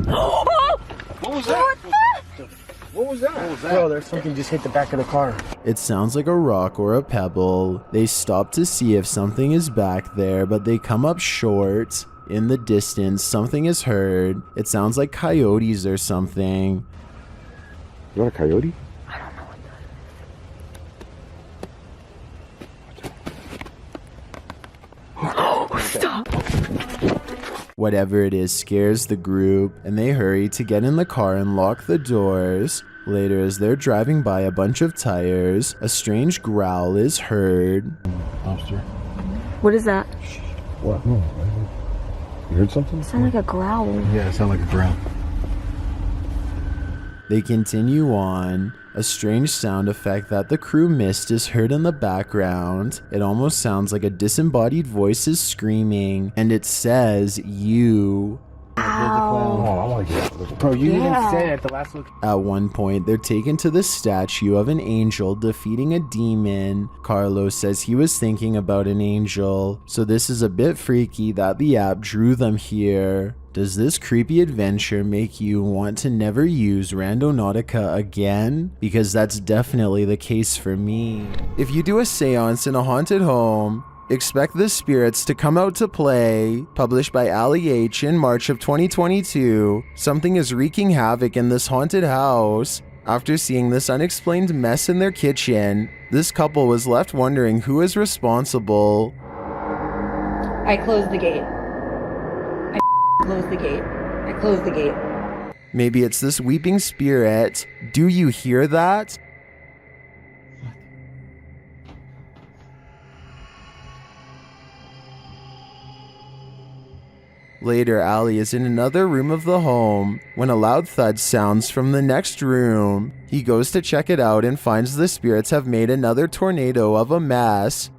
What was that? What was that? Bro, there's something just hit the back of the car. It sounds like a rock or a pebble. They stop to see if something is back there, but they come up short. In the distance, something is heard. It sounds like coyotes or something. Is that a coyote? Stop. Whatever it is scares the group, and they hurry to get in the car and lock the doors. Later, as they're driving by a bunch of tires, a strange growl is heard. Monster. What is that? What? No. You heard something? It sounds like a growl. Yeah, it sounded like a growl. They continue on. A strange sound effect that the crew missed is heard in the background. It almost sounds like a disembodied voice is screaming, and it says, "You." Oh, Bro, you didn't say it at the last look. At one point, they're taken to the statue of an angel defeating a demon. Carlos says he was thinking about an angel, so this is a bit freaky that the app drew them here. Does this creepy adventure make you want to never use Randonautica again? Because that's definitely the case for me. If you do a seance in a haunted home, expect the spirits to come out to play. Published by Ali H in March of 2022, something is wreaking havoc in this haunted house. After seeing this unexplained mess in their kitchen, this couple was left wondering who is responsible. I closed the gate. Closed the gate. I closed the gate. Maybe it's this weeping spirit. Do you hear that? Later, Ali is in another room of the home when a loud thud sounds from the next room. He goes to check it out and finds the spirits have made another tornado of a mess.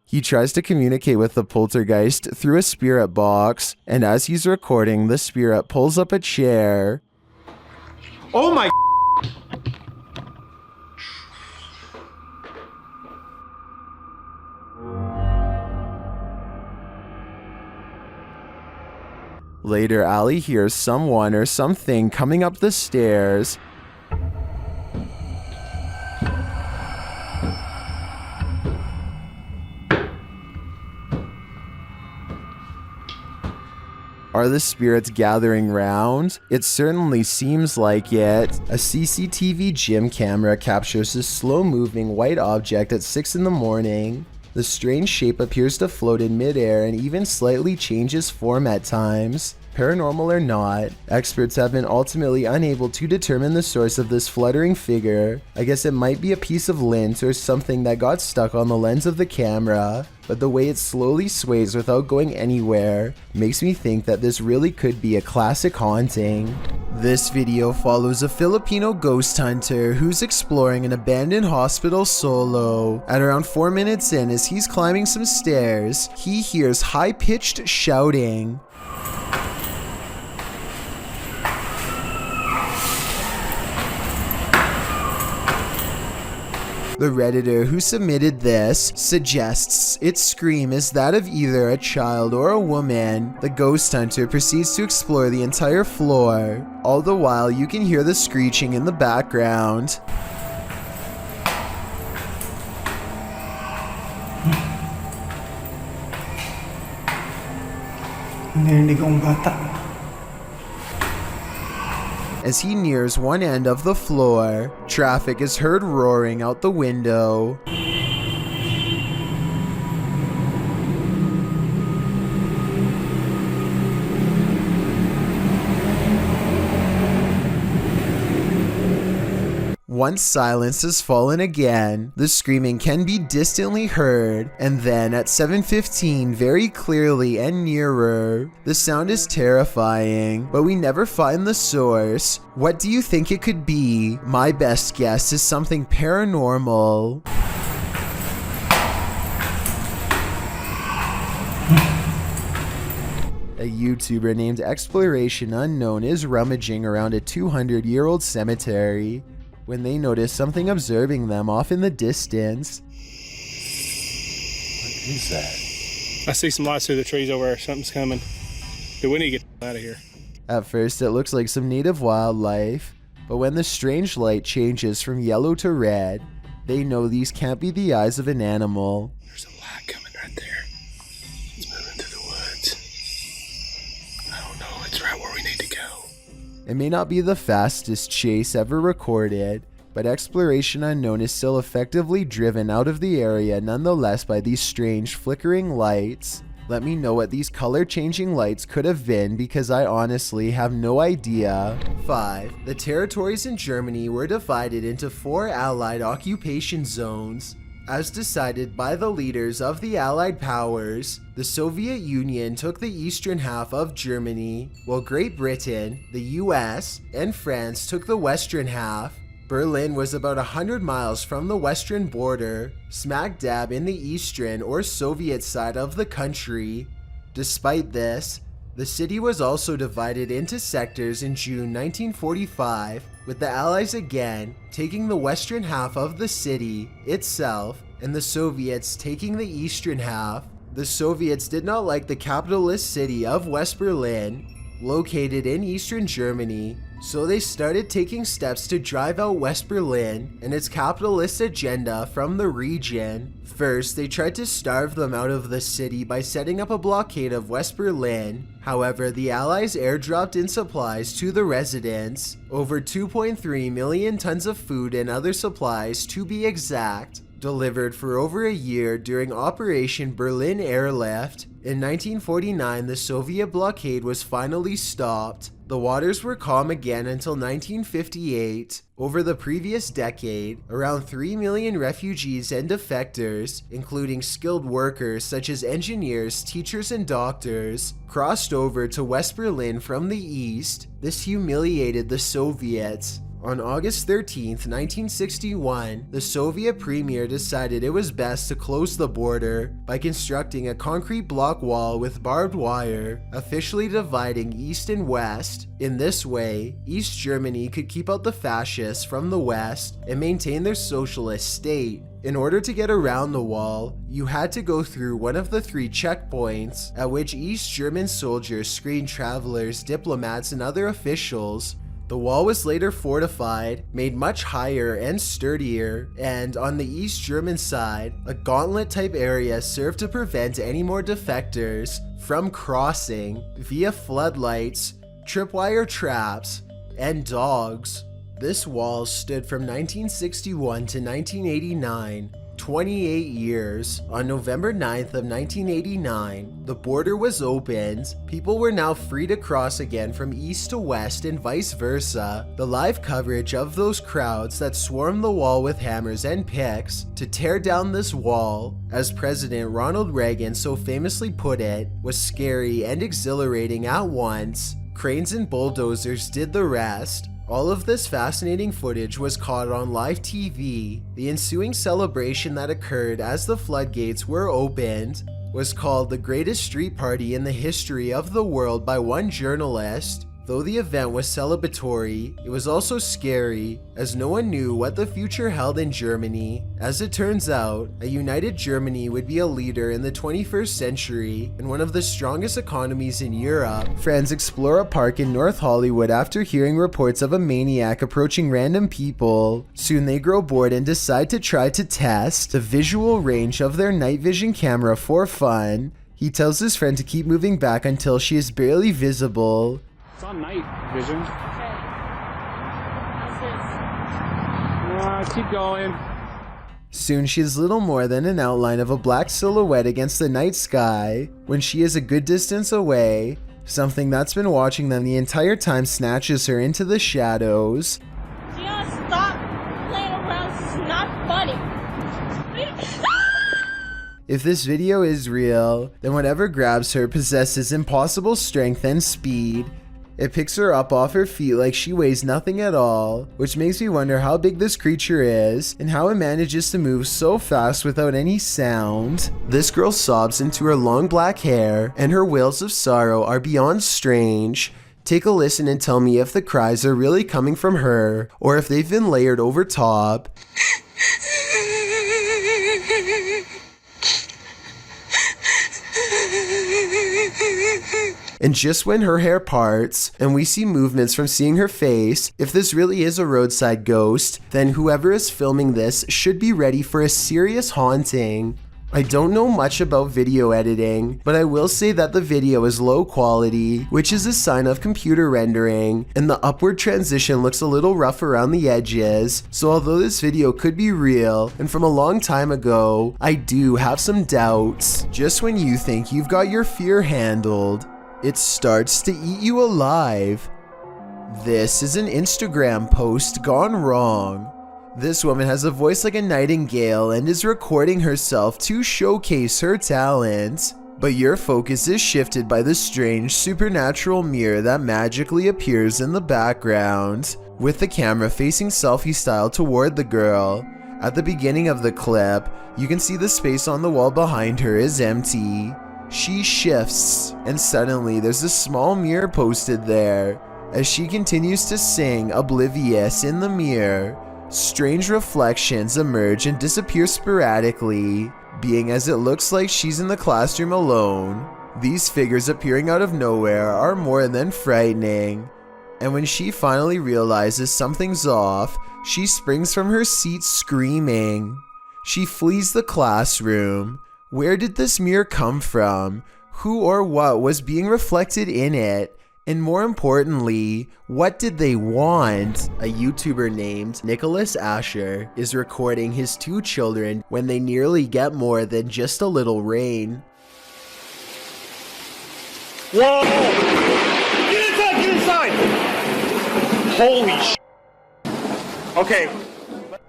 He tries to communicate with the poltergeist through a spirit box, and as he's recording, the spirit pulls up a chair. Oh my. Later, Ali hears someone or something coming up the stairs. Are the spirits gathering round? It certainly seems like it. A CCTV gym camera captures this slow-moving white object at 6 in the morning. The strange shape appears to float in midair and even slightly changes form at times. Paranormal or not, experts have been ultimately unable to determine the source of this fluttering figure. I guess it might be a piece of lint or something that got stuck on the lens of the camera, but the way it slowly sways without going anywhere makes me think that this really could be a classic haunting. This video follows a Filipino ghost hunter who's exploring an abandoned hospital solo. At around 4 minutes in, as he's climbing some stairs, he hears high-pitched shouting. The Redditor who submitted this suggests its scream is that of either a child or a woman. The ghost hunter proceeds to explore the entire floor. All the while, you can hear the screeching in the background. As he nears one end of the floor, traffic is heard roaring out the window. Once silence has fallen again, the screaming can be distantly heard, and then at 7:15 very clearly and nearer. The sound is terrifying, but we never find the source. What do you think it could be? My best guess is something paranormal. A YouTuber named Exploration Unknown is rummaging around a 200-year-old cemetery when they notice something observing them off in the distance. What is that? I see some lights through the trees over there. Something's coming. Dude, we need to get out of here. At first, it looks like some native wildlife, but when the strange light changes from yellow to red, they know these can't be the eyes of an animal. There's a light coming right there. It's moving through the woods. I don't know. It's right where we need to go. It may not be the fastest chase ever recorded, but Exploration Unknown is still effectively driven out of the area nonetheless by these strange flickering lights. Let me know what these color-changing lights could have been, because I honestly have no idea. 5. The territories in Germany were divided into 4 Allied occupation zones. As decided by the leaders of the Allied powers, the Soviet Union took the eastern half of Germany, while Great Britain, the US, and France took the western half. Berlin was about 100 miles from the western border, smack dab in the eastern or Soviet side of the country. Despite this, the city was also divided into sectors in June 1945, with the Allies again taking the western half of the city itself and the Soviets taking the eastern half. The Soviets did not like the capitalist city of West Berlin, located in eastern Germany, so they started taking steps to drive out West Berlin and its capitalist agenda from the region. First, they tried to starve them out of the city by setting up a blockade of West Berlin. However, the Allies airdropped in supplies to the residents, over 2.3 million tons of food and other supplies to be exact, delivered for over a year during Operation Berlin Airlift. In 1949, the Soviet blockade was finally stopped. The waters were calm again until 1958. Over the previous decade, around 3 million refugees and defectors, including skilled workers such as engineers, teachers, and doctors, crossed over to West Berlin from the east. This humiliated the Soviets. On August 13, 1961, the Soviet premier decided it was best to close the border by constructing a concrete block wall with barbed wire, officially dividing East and West. In this way, East Germany could keep out the fascists from the West and maintain their socialist state. In order to get around the wall, you had to go through one of the 3 checkpoints, at which East German soldiers screened travelers, diplomats, and other officials. The wall was later fortified, made much higher and sturdier, and on the East German side, a gauntlet-type area served to prevent any more defectors from crossing via floodlights, tripwire traps, and dogs. This wall stood from 1961 to 1989. 28 years, on November 9th of 1989, the border was opened. People were now free to cross again from east to west and vice versa. The live coverage of those crowds that swarmed the wall with hammers and picks to tear down this wall, as President Ronald Reagan so famously put it, was scary and exhilarating at once. Cranes and bulldozers did the rest. All of this fascinating footage was caught on live TV. The ensuing celebration that occurred as the floodgates were opened was called the greatest street party in the history of the world by one journalist. Though the event was celebratory, it was also scary, as no one knew what the future held in Germany. As it turns out, a united Germany would be a leader in the 21st century and one of the strongest economies in Europe. Friends explore a park in North Hollywood after hearing reports of a maniac approaching random people. Soon they grow bored and decide to try to test the visual range of their night vision camera for fun. He tells his friend to keep moving back until she is barely visible. It's on night vision. Keep going. Soon she is little more than an outline of a black silhouette against the night sky. When she is a good distance away, something that's been watching them the entire time snatches her into the shadows. Just stop playing around. This is not funny. If this video is real, then whatever grabs her possesses impossible strength and speed. It picks her up off her feet like she weighs nothing at all, which makes me wonder how big this creature is and how it manages to move so fast without any sound. This girl sobs into her long black hair, and her wails of sorrow are beyond strange. Take a listen and tell me if the cries are really coming from her or if they've been layered over top. And just when her hair parts and we see movements from seeing her face, if this really is a roadside ghost, then whoever is filming this should be ready for a serious haunting. I don't know much about video editing, but I will say that the video is low quality, which is a sign of computer rendering, and the upward transition looks a little rough around the edges. So although this video could be real and from a long time ago, I do have some doubts. Just when you think you've got your fear handled, it starts to eat you alive. This is an Instagram post gone wrong. This woman has a voice like a nightingale and is recording herself to showcase her talent. But your focus is shifted by the strange supernatural mirror that magically appears in the background, with the camera facing selfie style toward the girl. At the beginning of the clip, you can see the space on the wall behind her is empty. She shifts, and suddenly there's a small mirror posted there. As she continues to sing, oblivious in the mirror, strange reflections emerge and disappear sporadically, being as it looks like she's in the classroom alone. These figures appearing out of nowhere are more than frightening. And when she finally realizes something's off, she springs from her seat screaming. She flees the classroom. Where did this mirror come from? Who or what was being reflected in it? And more importantly, what did they want? A YouTuber named Nicholas Asher is recording his 2 children when they nearly get more than just a little rain. Whoa! Get inside! Holy sh! Okay.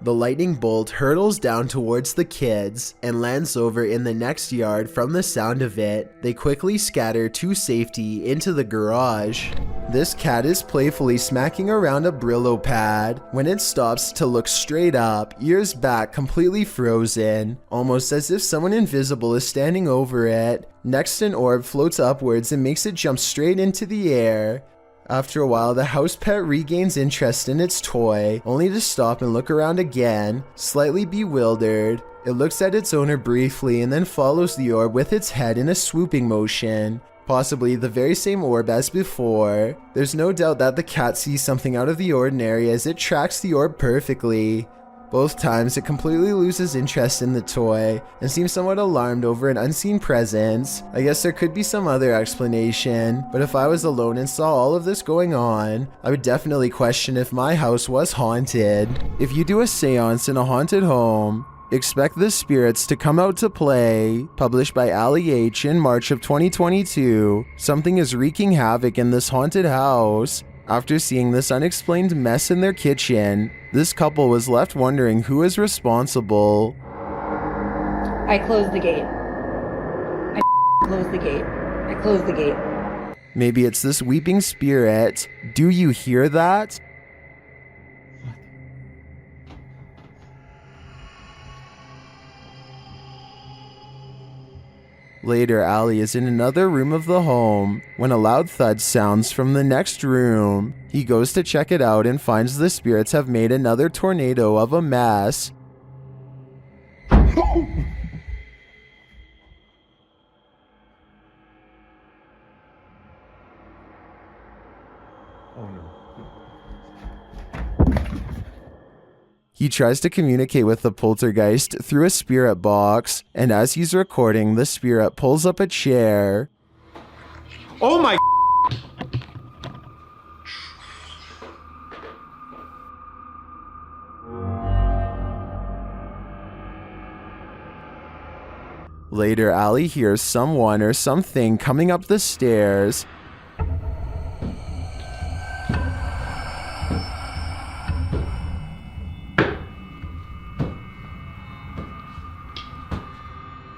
The lightning bolt hurtles down towards the kids and lands over in the next yard. From the sound of it, they quickly scatter to safety into the garage. This cat is playfully smacking around a Brillo pad when it stops to look straight up, ears back, completely frozen, almost as if someone invisible is standing over it. Next, an orb floats upwards and makes it jump straight into the air. After a while, the house pet regains interest in its toy, only to stop and look around again, slightly bewildered. It looks at its owner briefly and then follows the orb with its head in a swooping motion, possibly the very same orb as before. There's no doubt that the cat sees something out of the ordinary as it tracks the orb perfectly. Both times it completely loses interest in the toy and seems somewhat alarmed over an unseen presence. I guess there could be some other explanation, but if I was alone and saw all of this going on, I would definitely question if my house was haunted. If you do a seance in a haunted home, Expect the spirits to come out to play. Published by Ali H in March of 2022. Something is wreaking havoc in this haunted house. After seeing this unexplained mess in their kitchen, this couple was left wondering who is responsible. I closed the gate. I closed the gate. I closed the gate. Maybe it's this weeping spirit. Do you hear that? Later, Ali is in another room of the home when a loud thud sounds from the next room. He goes to check it out and finds the spirits have made another tornado of a mess. He tries to communicate with the poltergeist through a spirit box, and as he's recording, the spirit pulls up a chair. Oh my! Later, Ali hears someone or something coming up the stairs.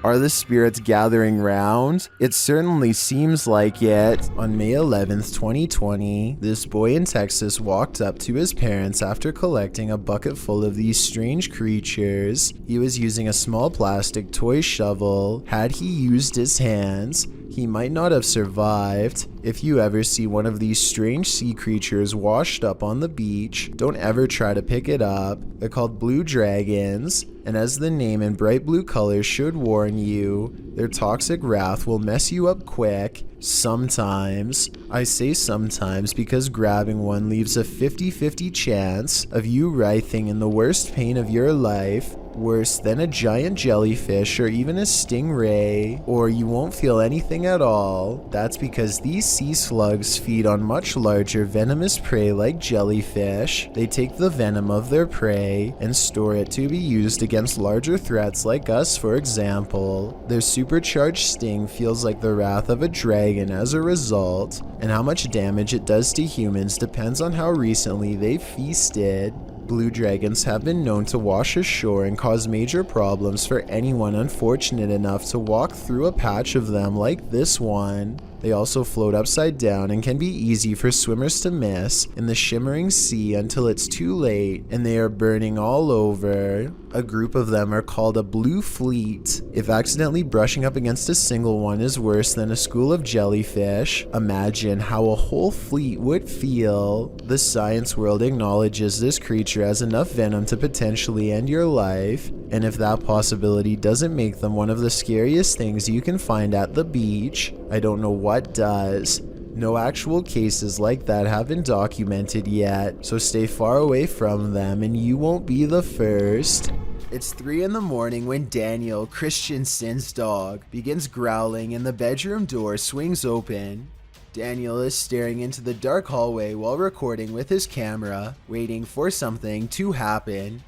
Are the spirits gathering round? It certainly seems like it. On May 11th, 2020, this boy in Texas walked up to his parents after collecting a bucket full of these strange creatures. He was using a small plastic toy shovel. Had he used his hands, he might not have survived. If you ever see one of these strange sea creatures washed up on the beach, don't ever try to pick it up. They're called blue dragons, and as the name in bright blue colors should warn you, their toxic wrath will mess you up quick. Sometimes. I say sometimes because grabbing one leaves a 50-50 chance of you writhing in the worst pain of your life, worse than a giant jellyfish or even a stingray, or you won't feel anything at all. That's because these sea slugs feed on much larger venomous prey like jellyfish. They take the venom of their prey and store it to be used against larger threats like us, for example. Their supercharged sting feels like the wrath of a dragon as a result, and how much damage it does to humans depends on how recently they feasted. Blue dragons have been known to wash ashore and cause major problems for anyone unfortunate enough to walk through a patch of them like this one. They also float upside down and can be easy for swimmers to miss in the shimmering sea until it's too late and they are burning all over. A group of them are called a blue fleet. If accidentally brushing up against a single one is worse than a school of jellyfish, imagine how a whole fleet would feel. The science world acknowledges this creature has enough venom to potentially end your life, and if that possibility doesn't make them one of the scariest things you can find at the beach, I don't know what does. No actual cases like that have been documented yet, so stay far away from them and you won't be the first. It's 3 in the morning when Daniel, Christensen's dog, begins growling and the bedroom door swings open. Daniel is staring into the dark hallway while recording with his camera, waiting for something to happen.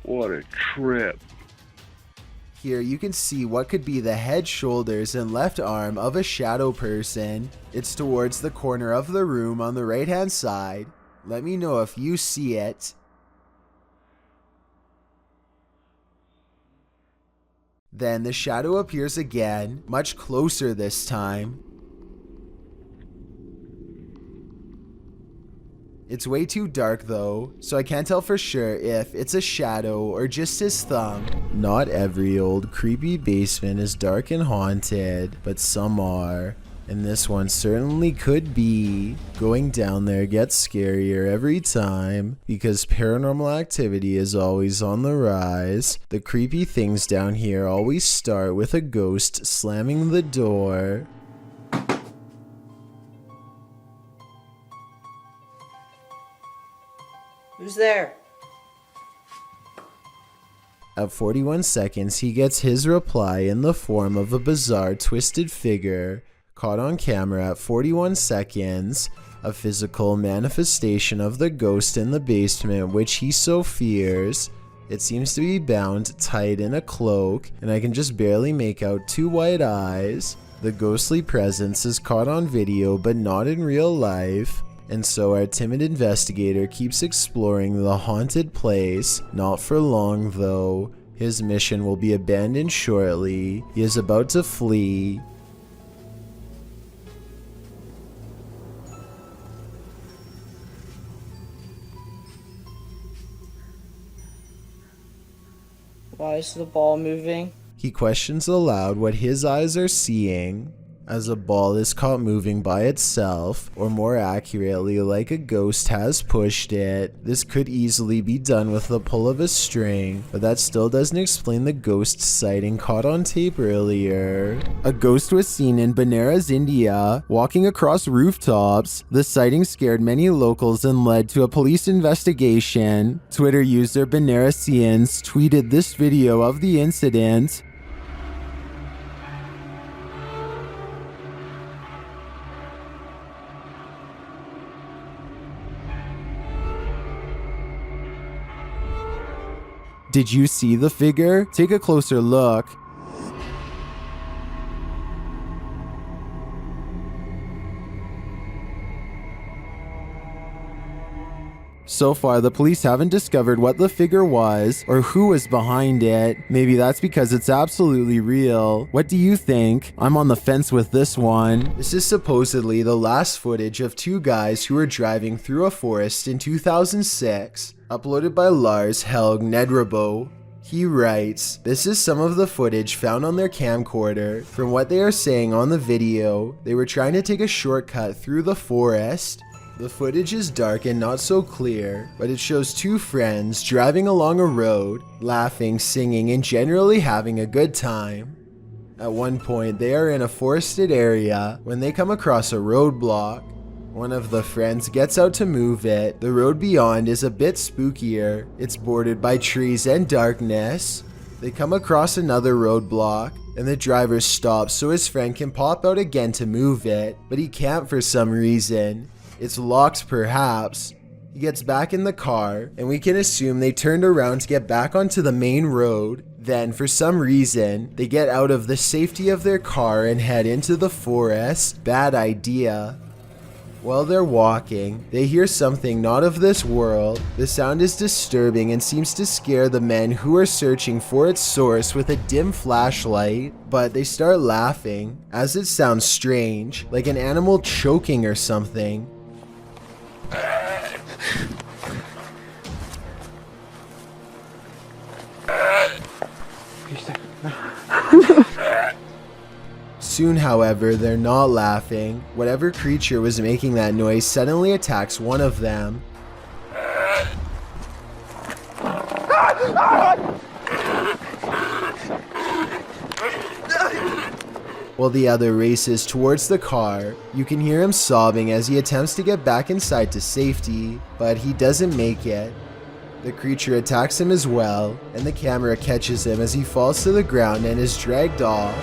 What a trip. Here you can see what could be the head, shoulders, and left arm of a shadow person. It's towards the corner of the room on the right hand side. Let me know if you see it. Then the shadow appears again, much closer this time. It's way too dark though, so I can't tell for sure if it's a shadow or just his thumb. Not every old creepy basement is dark and haunted, but some are. And this one certainly could be. Going down there gets scarier every time because paranormal activity is always on the rise. The creepy things down here always start with a ghost slamming the door. Who's there? At 41 seconds, he gets his reply in the form of a bizarre twisted figure. Caught on camera at 41 seconds, a physical manifestation of the ghost in the basement which he so fears. It seems to be bound tight in a cloak, and I can just barely make out 2 white eyes. The ghostly presence is caught on video but not in real life. And so our timid investigator keeps exploring the haunted place. Not for long though. His mission will be abandoned shortly. He is about to flee. Why is the ball moving? He questions aloud what his eyes are seeing, as a ball is caught moving by itself, or more accurately, like a ghost has pushed it. This could easily be done with the pull of a string, but that still doesn't explain the ghost sighting caught on tape earlier. A ghost was seen in Benares, India, walking across rooftops. The sighting scared many locals and led to a police investigation. Twitter user Benaresians tweeted this video of the incident. Did you see the figure? Take a closer look. So far, the police haven't discovered what the figure was or who was behind it. Maybe that's because it's absolutely real. What do you think? I'm on the fence with this one. This is supposedly the last footage of 2 guys who were driving through a forest in 2006, uploaded by Lars Helg Nedrebo. He writes, "This is some of the footage found on their camcorder. From what they are saying on the video, they were trying to take a shortcut through the forest. The footage is dark and not so clear, but it shows 2 friends driving along a road, laughing, singing, and generally having a good time. At one point, they are in a forested area when they come across a roadblock. One of the friends gets out to move it. The road beyond is a bit spookier. It's bordered by trees and darkness. They come across another roadblock, and the driver stops so his friend can pop out again to move it, but he can't for some reason. It's locked perhaps. He gets back in the car, and we can assume they turned around to get back onto the main road. Then, for some reason, they get out of the safety of their car and head into the forest. Bad idea. While they're walking, they hear something not of this world. The sound is disturbing and seems to scare the men who are searching for its source with a dim flashlight, but they start laughing, as it sounds strange, like an animal choking or something. Soon, however, they're not laughing. Whatever creature was making that noise suddenly attacks one of them. While the other races towards the car, you can hear him sobbing as he attempts to get back inside to safety, but he doesn't make it. The creature attacks him as well, and the camera catches him as he falls to the ground and is dragged off.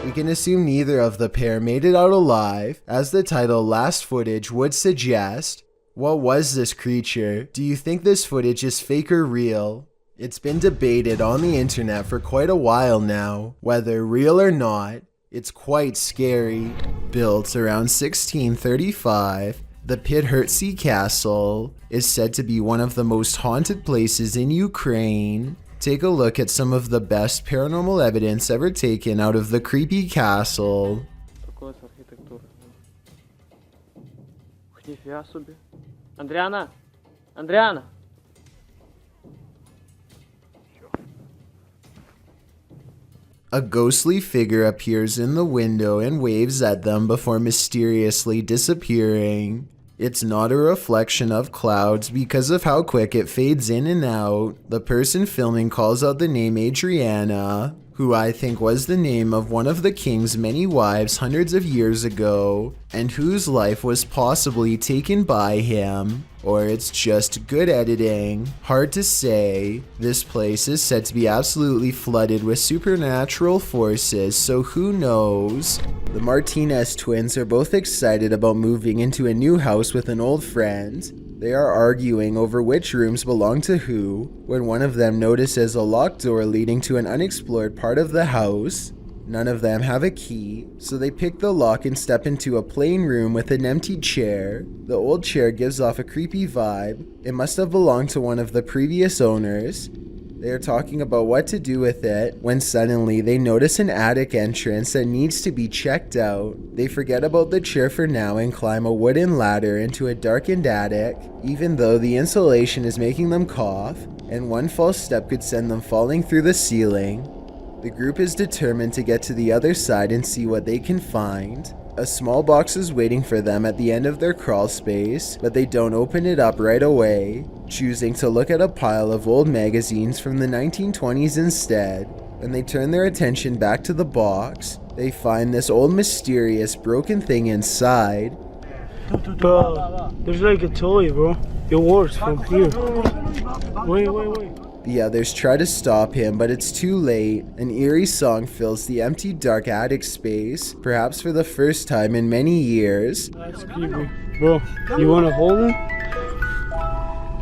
We can assume neither of the pair made it out alive, as the title Last Footage would suggest. What was this creature? Do you think this footage is fake or real? It's been debated on the internet for quite a while now, whether real or not. It's quite scary. Built around 1635, the Pidhertsi Castle is said to be one of the most haunted places in Ukraine. Take a look at some of the best paranormal evidence ever taken out of the creepy castle. Andriana! Andriana! A ghostly figure appears in the window and waves at them before mysteriously disappearing. It's not a reflection of clouds because of how quick it fades in and out. The person filming calls out the name Adriana, who I think was the name of one of the king's many wives hundreds of years ago, and whose life was possibly taken by him. Or it's just good editing. Hard to say. This place is said to be absolutely flooded with supernatural forces, so who knows? The Martinez twins are both excited about moving into a new house with an old friend. They are arguing over which rooms belong to who, when one of them notices a locked door leading to an unexplored part of the house. None of them have a key, so they pick the lock and step into a plain room with an empty chair. The old chair gives off a creepy vibe. It must have belonged to one of the previous owners. They are talking about what to do with it, when suddenly they notice an attic entrance that needs to be checked out. They forget about the chair for now and climb a wooden ladder into a darkened attic, even though the insulation is making them cough, and one false step could send them falling through the ceiling. The group is determined to get to the other side and see what they can find. A small box is waiting for them at the end of their crawl space, but they don't open it up right away, choosing to look at a pile of old magazines from the 1920s instead. When they turn their attention back to the box, they find this old mysterious broken thing inside. Bro, there's like a toy, bro. It works from here. Wait. The others try to stop him, but it's too late. An eerie song fills the empty, dark attic space, perhaps for the first time in many years. That's creepy. Bro, you wanna hold it?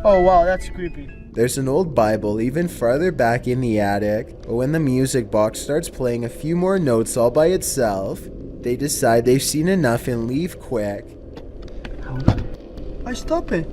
Oh wow, that's creepy. There's an old Bible even farther back in the attic, but when the music box starts playing a few more notes all by itself, they decide they've seen enough and leave quick. I stop it.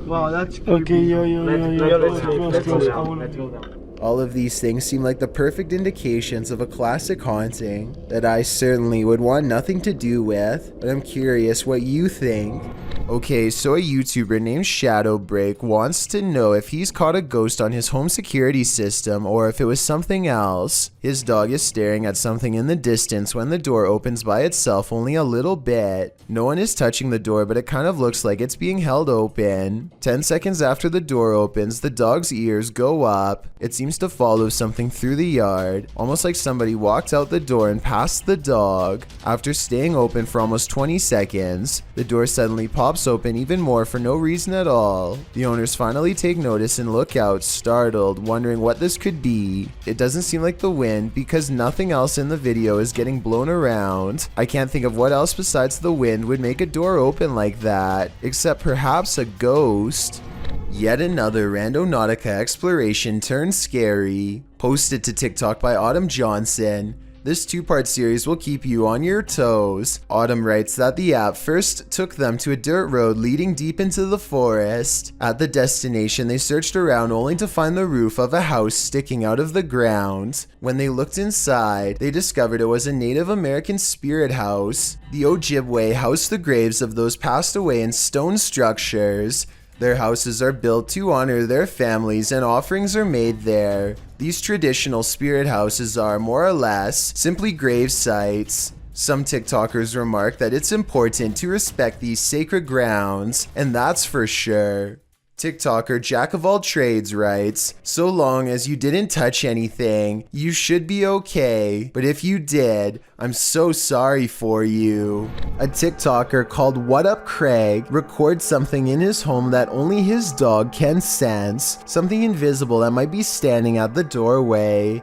Wow, that's creepy. Okay, yo. Let's go down. All of these things seem like the perfect indications of a classic haunting that I certainly would want nothing to do with, but I'm curious what you think. Okay, so a YouTuber named Shadowbreak wants to know if he's caught a ghost on his home security system or if it was something else. His dog is staring at something in the distance when the door opens by itself only a little bit. No one is touching the door, but it kind of looks like it's being held open. 10 seconds after the door opens, the dog's ears go up. It seems to follow something through the yard, almost like somebody walked out the door and passed the dog. After staying open for almost 20 seconds, the door suddenly pops open even more for no reason at all. The owners finally take notice and look out, startled, wondering what this could be. It doesn't seem like the wind because nothing else in the video is getting blown around. I can't think of what else besides the wind would make a door open like that, except perhaps a ghost. Yet another Randonautica exploration turned scary. Posted to TikTok by Autumn Johnson. This two-part series will keep you on your toes. Autumn writes that the app first took them to a dirt road leading deep into the forest. At the destination, they searched around only to find the roof of a house sticking out of the ground. When they looked inside, they discovered it was a Native American spirit house. The Ojibwe housed the graves of those passed away in stone structures. Their houses are built to honor their families and offerings are made there. These traditional spirit houses are, more or less, simply grave sites. Some TikTokers remark that it's important to respect these sacred grounds, and that's for sure. TikToker Jack of All Trades writes, "So long as you didn't touch anything, you should be okay, but if you did, I'm so sorry for you." A TikToker called What Up Craig records something in his home that only his dog can sense, something invisible that might be standing at the doorway.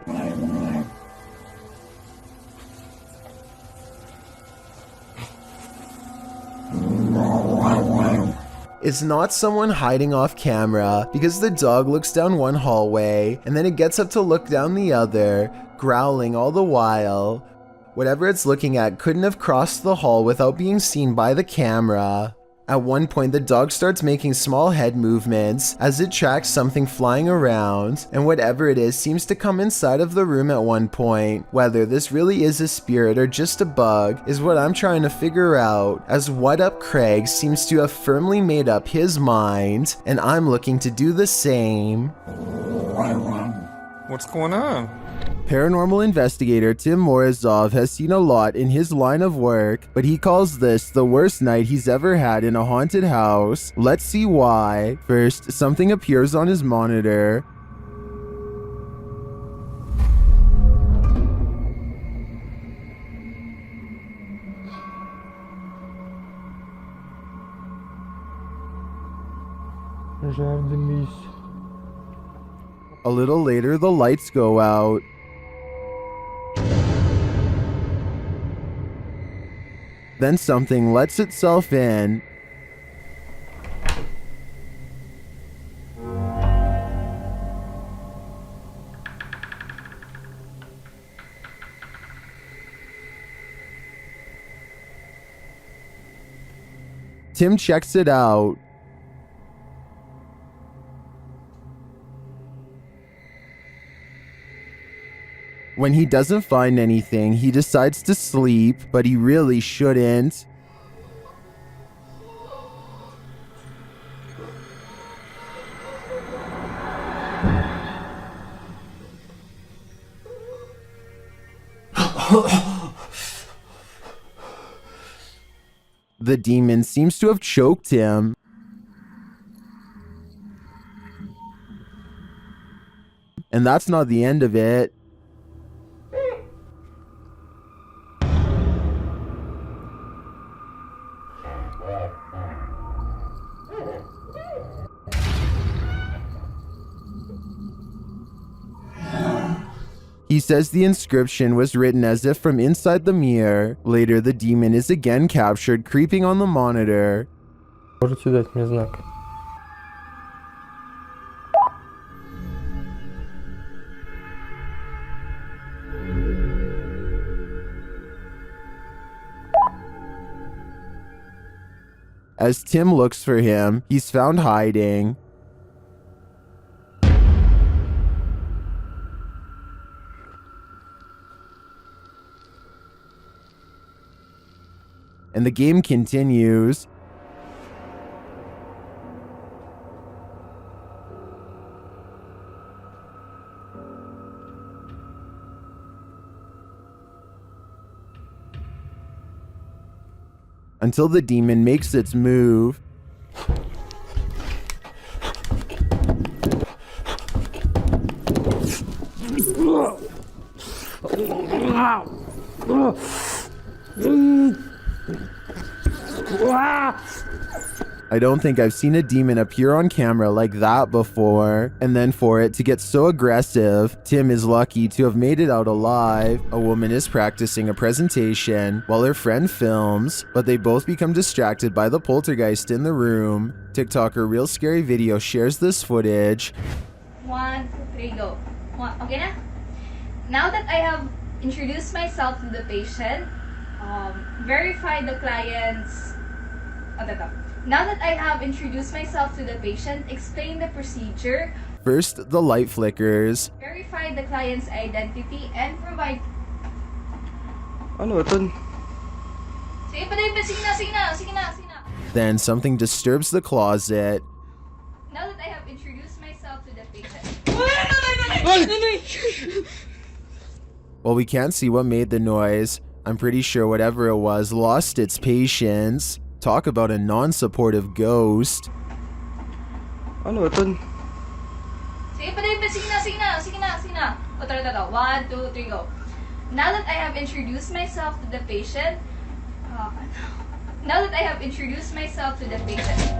It's not someone hiding off camera because the dog looks down one hallway and then it gets up to look down the other, growling all the while. Whatever it's looking at couldn't have crossed the hall without being seen by the camera. At one point, the dog starts making small head movements as it tracks something flying around, and whatever it is seems to come inside of the room at one point. Whether this really is a spirit or just a bug is what I'm trying to figure out, as What Up Craig seems to have firmly made up his mind, and I'm looking to do the same. What's going on? Paranormal investigator Tim Morozov has seen a lot in his line of work, but he calls this the worst night he's ever had in a haunted house. Let's see why. First, something appears on his monitor. A little later, the lights go out. Then something lets itself in. Tim checks it out. When he doesn't find anything, he decides to sleep, but he really shouldn't. The demon seems to have choked him. And that's not the end of it. He says the inscription was written as if from inside the mirror. Later, the demon is again captured, creeping on the monitor. Можете дать мне знак? As Tim looks for him, he's found hiding. And the game continues. Until the demon makes its move. I don't think I've seen a demon appear on camera like that before. And then for it to get so aggressive, Tim is lucky to have made it out alive. A woman is practicing a presentation while her friend films, but they both become distracted by the poltergeist in the room. TikToker Real Scary Video shares this footage. 1, 2, 3, go. Okay na? Now that I have introduced myself to the patient, verify the client's... Now that I have introduced myself to the patient, explain the procedure. First, the light flickers. Verify the client's identity and provide... Ano ito? Sige pa din, sige na. Then something disturbs the closet. Now that I have introduced myself to the patient... While we can't see what made the noise, I'm pretty sure whatever it was lost its patience. Talk about a non-supportive ghost. Ano ito? Sige pa din, sige na. O, tara. 1, 2, 3, go. Now that I have introduced myself to the patient... Now that I have introduced myself to the patient...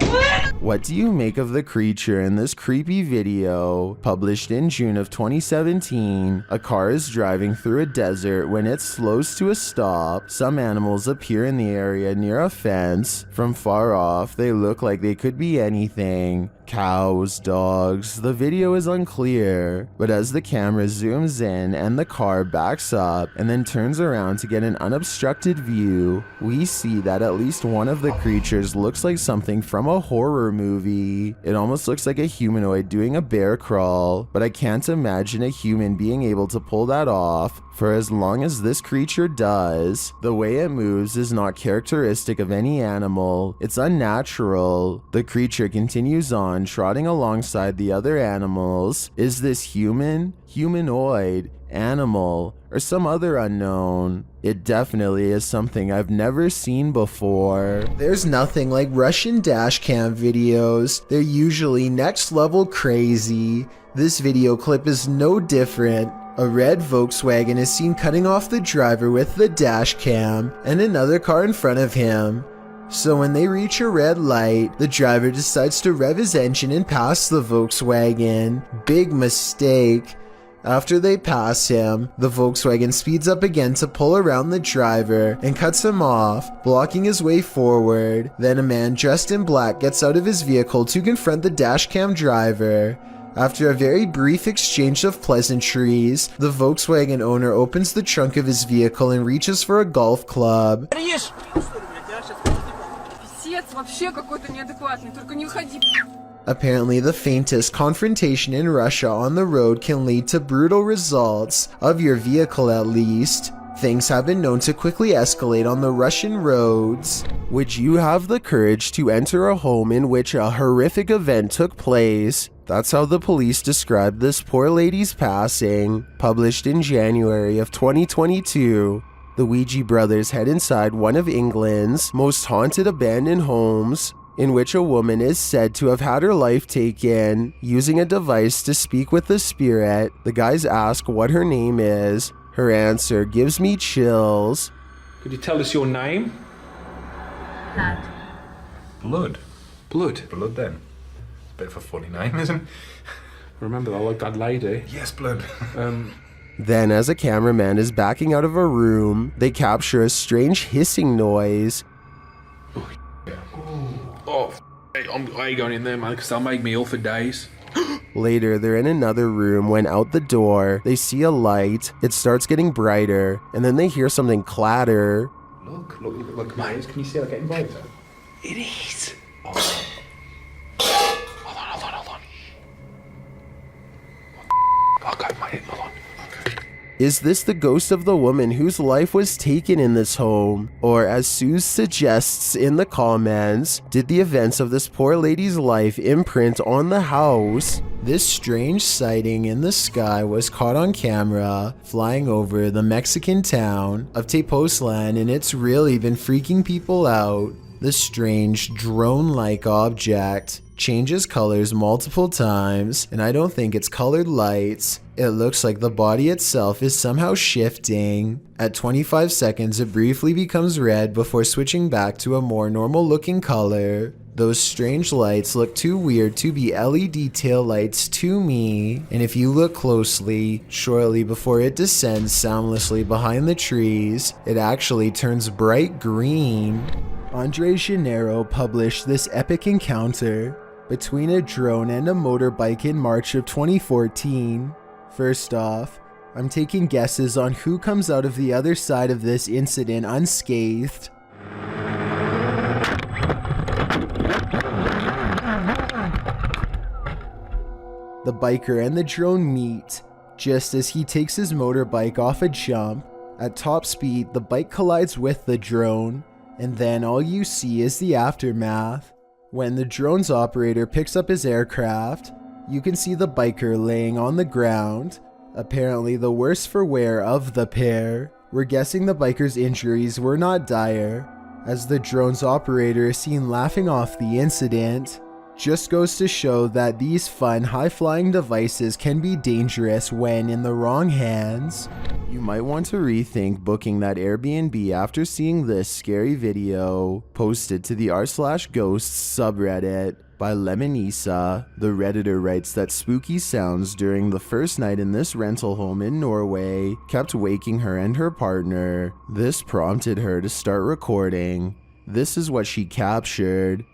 What do you make of the creature in this creepy video? Published in June of 2017, a car is driving through a desert when it slows to a stop. Some animals appear in the area near a fence. From far off, they look like they could be anything. Cows, dogs, the video is unclear, but as the camera zooms in and the car backs up and then turns around to get an unobstructed view, we see that at least one of the creatures looks like something from a horror movie. It almost looks like a humanoid doing a bear crawl, but I can't imagine a human being able to pull that off for as long as this creature does. The way it moves is not characteristic of any animal. It's unnatural. The creature continues on, trotting alongside the other animals. Is this human, humanoid, animal, or some other unknown? It definitely is something I've never seen before. There's nothing like Russian dashcam videos. They're usually next level crazy. This video clip is no different. A red Volkswagen is seen cutting off the driver with the dash cam, and another car in front of him. So when they reach a red light, the driver decides to rev his engine and pass the Volkswagen. Big mistake. After they pass him, the Volkswagen speeds up again to pull around the driver and cuts him off, blocking his way forward. Then a man dressed in black gets out of his vehicle to confront the dashcam driver. After a very brief exchange of pleasantries, the Volkswagen owner opens the trunk of his vehicle and reaches for a golf club. Apparently, the faintest confrontation in Russia on the road can lead to brutal results, of your vehicle at least. Things have been known to quickly escalate on the Russian roads. Would you have the courage to enter a home in which a horrific event took place? That's how the police described this poor lady's passing. Published in January of 2022. The Ouija brothers head inside one of England's most haunted abandoned homes, in which a woman is said to have had her life taken using a device to speak with the spirit. The guys ask what her name is. Her answer gives me chills. Could you tell us your name? Blood. Blood. Blood then. Bit of a funny name, isn't it? Remember, I like that lady. Yes, blood. Then, as a cameraman is backing out of a room, they capture a strange hissing noise. I ain't going in there, man, because they'll make me ill for days. Later, they're in another room when out the door, they see a light. It starts getting brighter, and then they hear something clatter. Look, mate, can you see it getting brighter? It is. Hold on. Okay, mate, hold on. Is this the ghost of the woman whose life was taken in this home? Or, as Sue suggests in the comments, did the events of this poor lady's life imprint on the house? This strange sighting in the sky was caught on camera flying over the Mexican town of Tepoztlan, and it's really been freaking people out. The strange drone-like object changes colors multiple times, and I don't think it's colored lights. It looks like the body itself is somehow shifting. At 25 seconds, it briefly becomes red before switching back to a more normal looking color. Those strange lights look too weird to be LED tail lights to me, and if you look closely, shortly before it descends soundlessly behind the trees, it actually turns bright green. Andre Gennaro published this epic encounter between a drone and a motorbike in March of 2014. First off, I'm taking guesses on who comes out of the other side of this incident unscathed. The biker and the drone meet just as he takes his motorbike off a jump. At top speed, the bike collides with the drone, and then all you see is the aftermath. When the drone's operator picks up his aircraft, you can see the biker laying on the ground, apparently the worse for wear of the pair. We're guessing the biker's injuries were not dire, as the drone's operator is seen laughing off the incident. Just goes to show that these fun, high-flying devices can be dangerous when in the wrong hands. You might want to rethink booking that Airbnb after seeing this scary video posted to the r/ghosts subreddit by Lemonisa. The Redditor writes that spooky sounds during the first night in this rental home in Norway kept waking her and her partner. This prompted her to start recording. This is what she captured.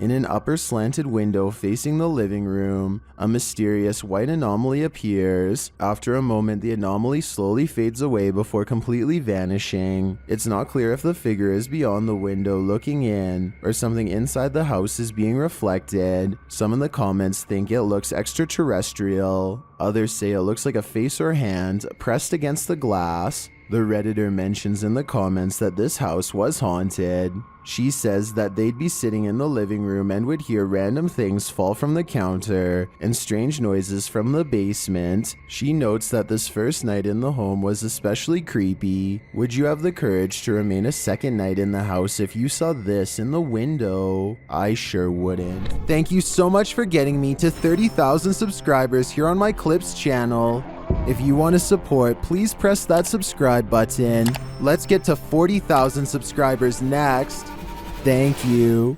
In an upper slanted window facing the living room, a mysterious white anomaly appears. After a moment, the anomaly slowly fades away before completely vanishing. It's not clear if the figure is beyond the window looking in, or something inside the house is being reflected. Some in the comments think it looks extraterrestrial. Others say it looks like a face or hand pressed against the glass. The Redditor mentions in the comments that this house was haunted. She says that they'd be sitting in the living room and would hear random things fall from the counter and strange noises from the basement. She notes that this first night in the home was especially creepy. Would you have the courage to remain a second night in the house if you saw this in the window? I sure wouldn't. Thank you so much for getting me to 30,000 subscribers here on my Clips channel. If you want to support, please press that subscribe button. Let's get to 40,000 subscribers next. Thank you.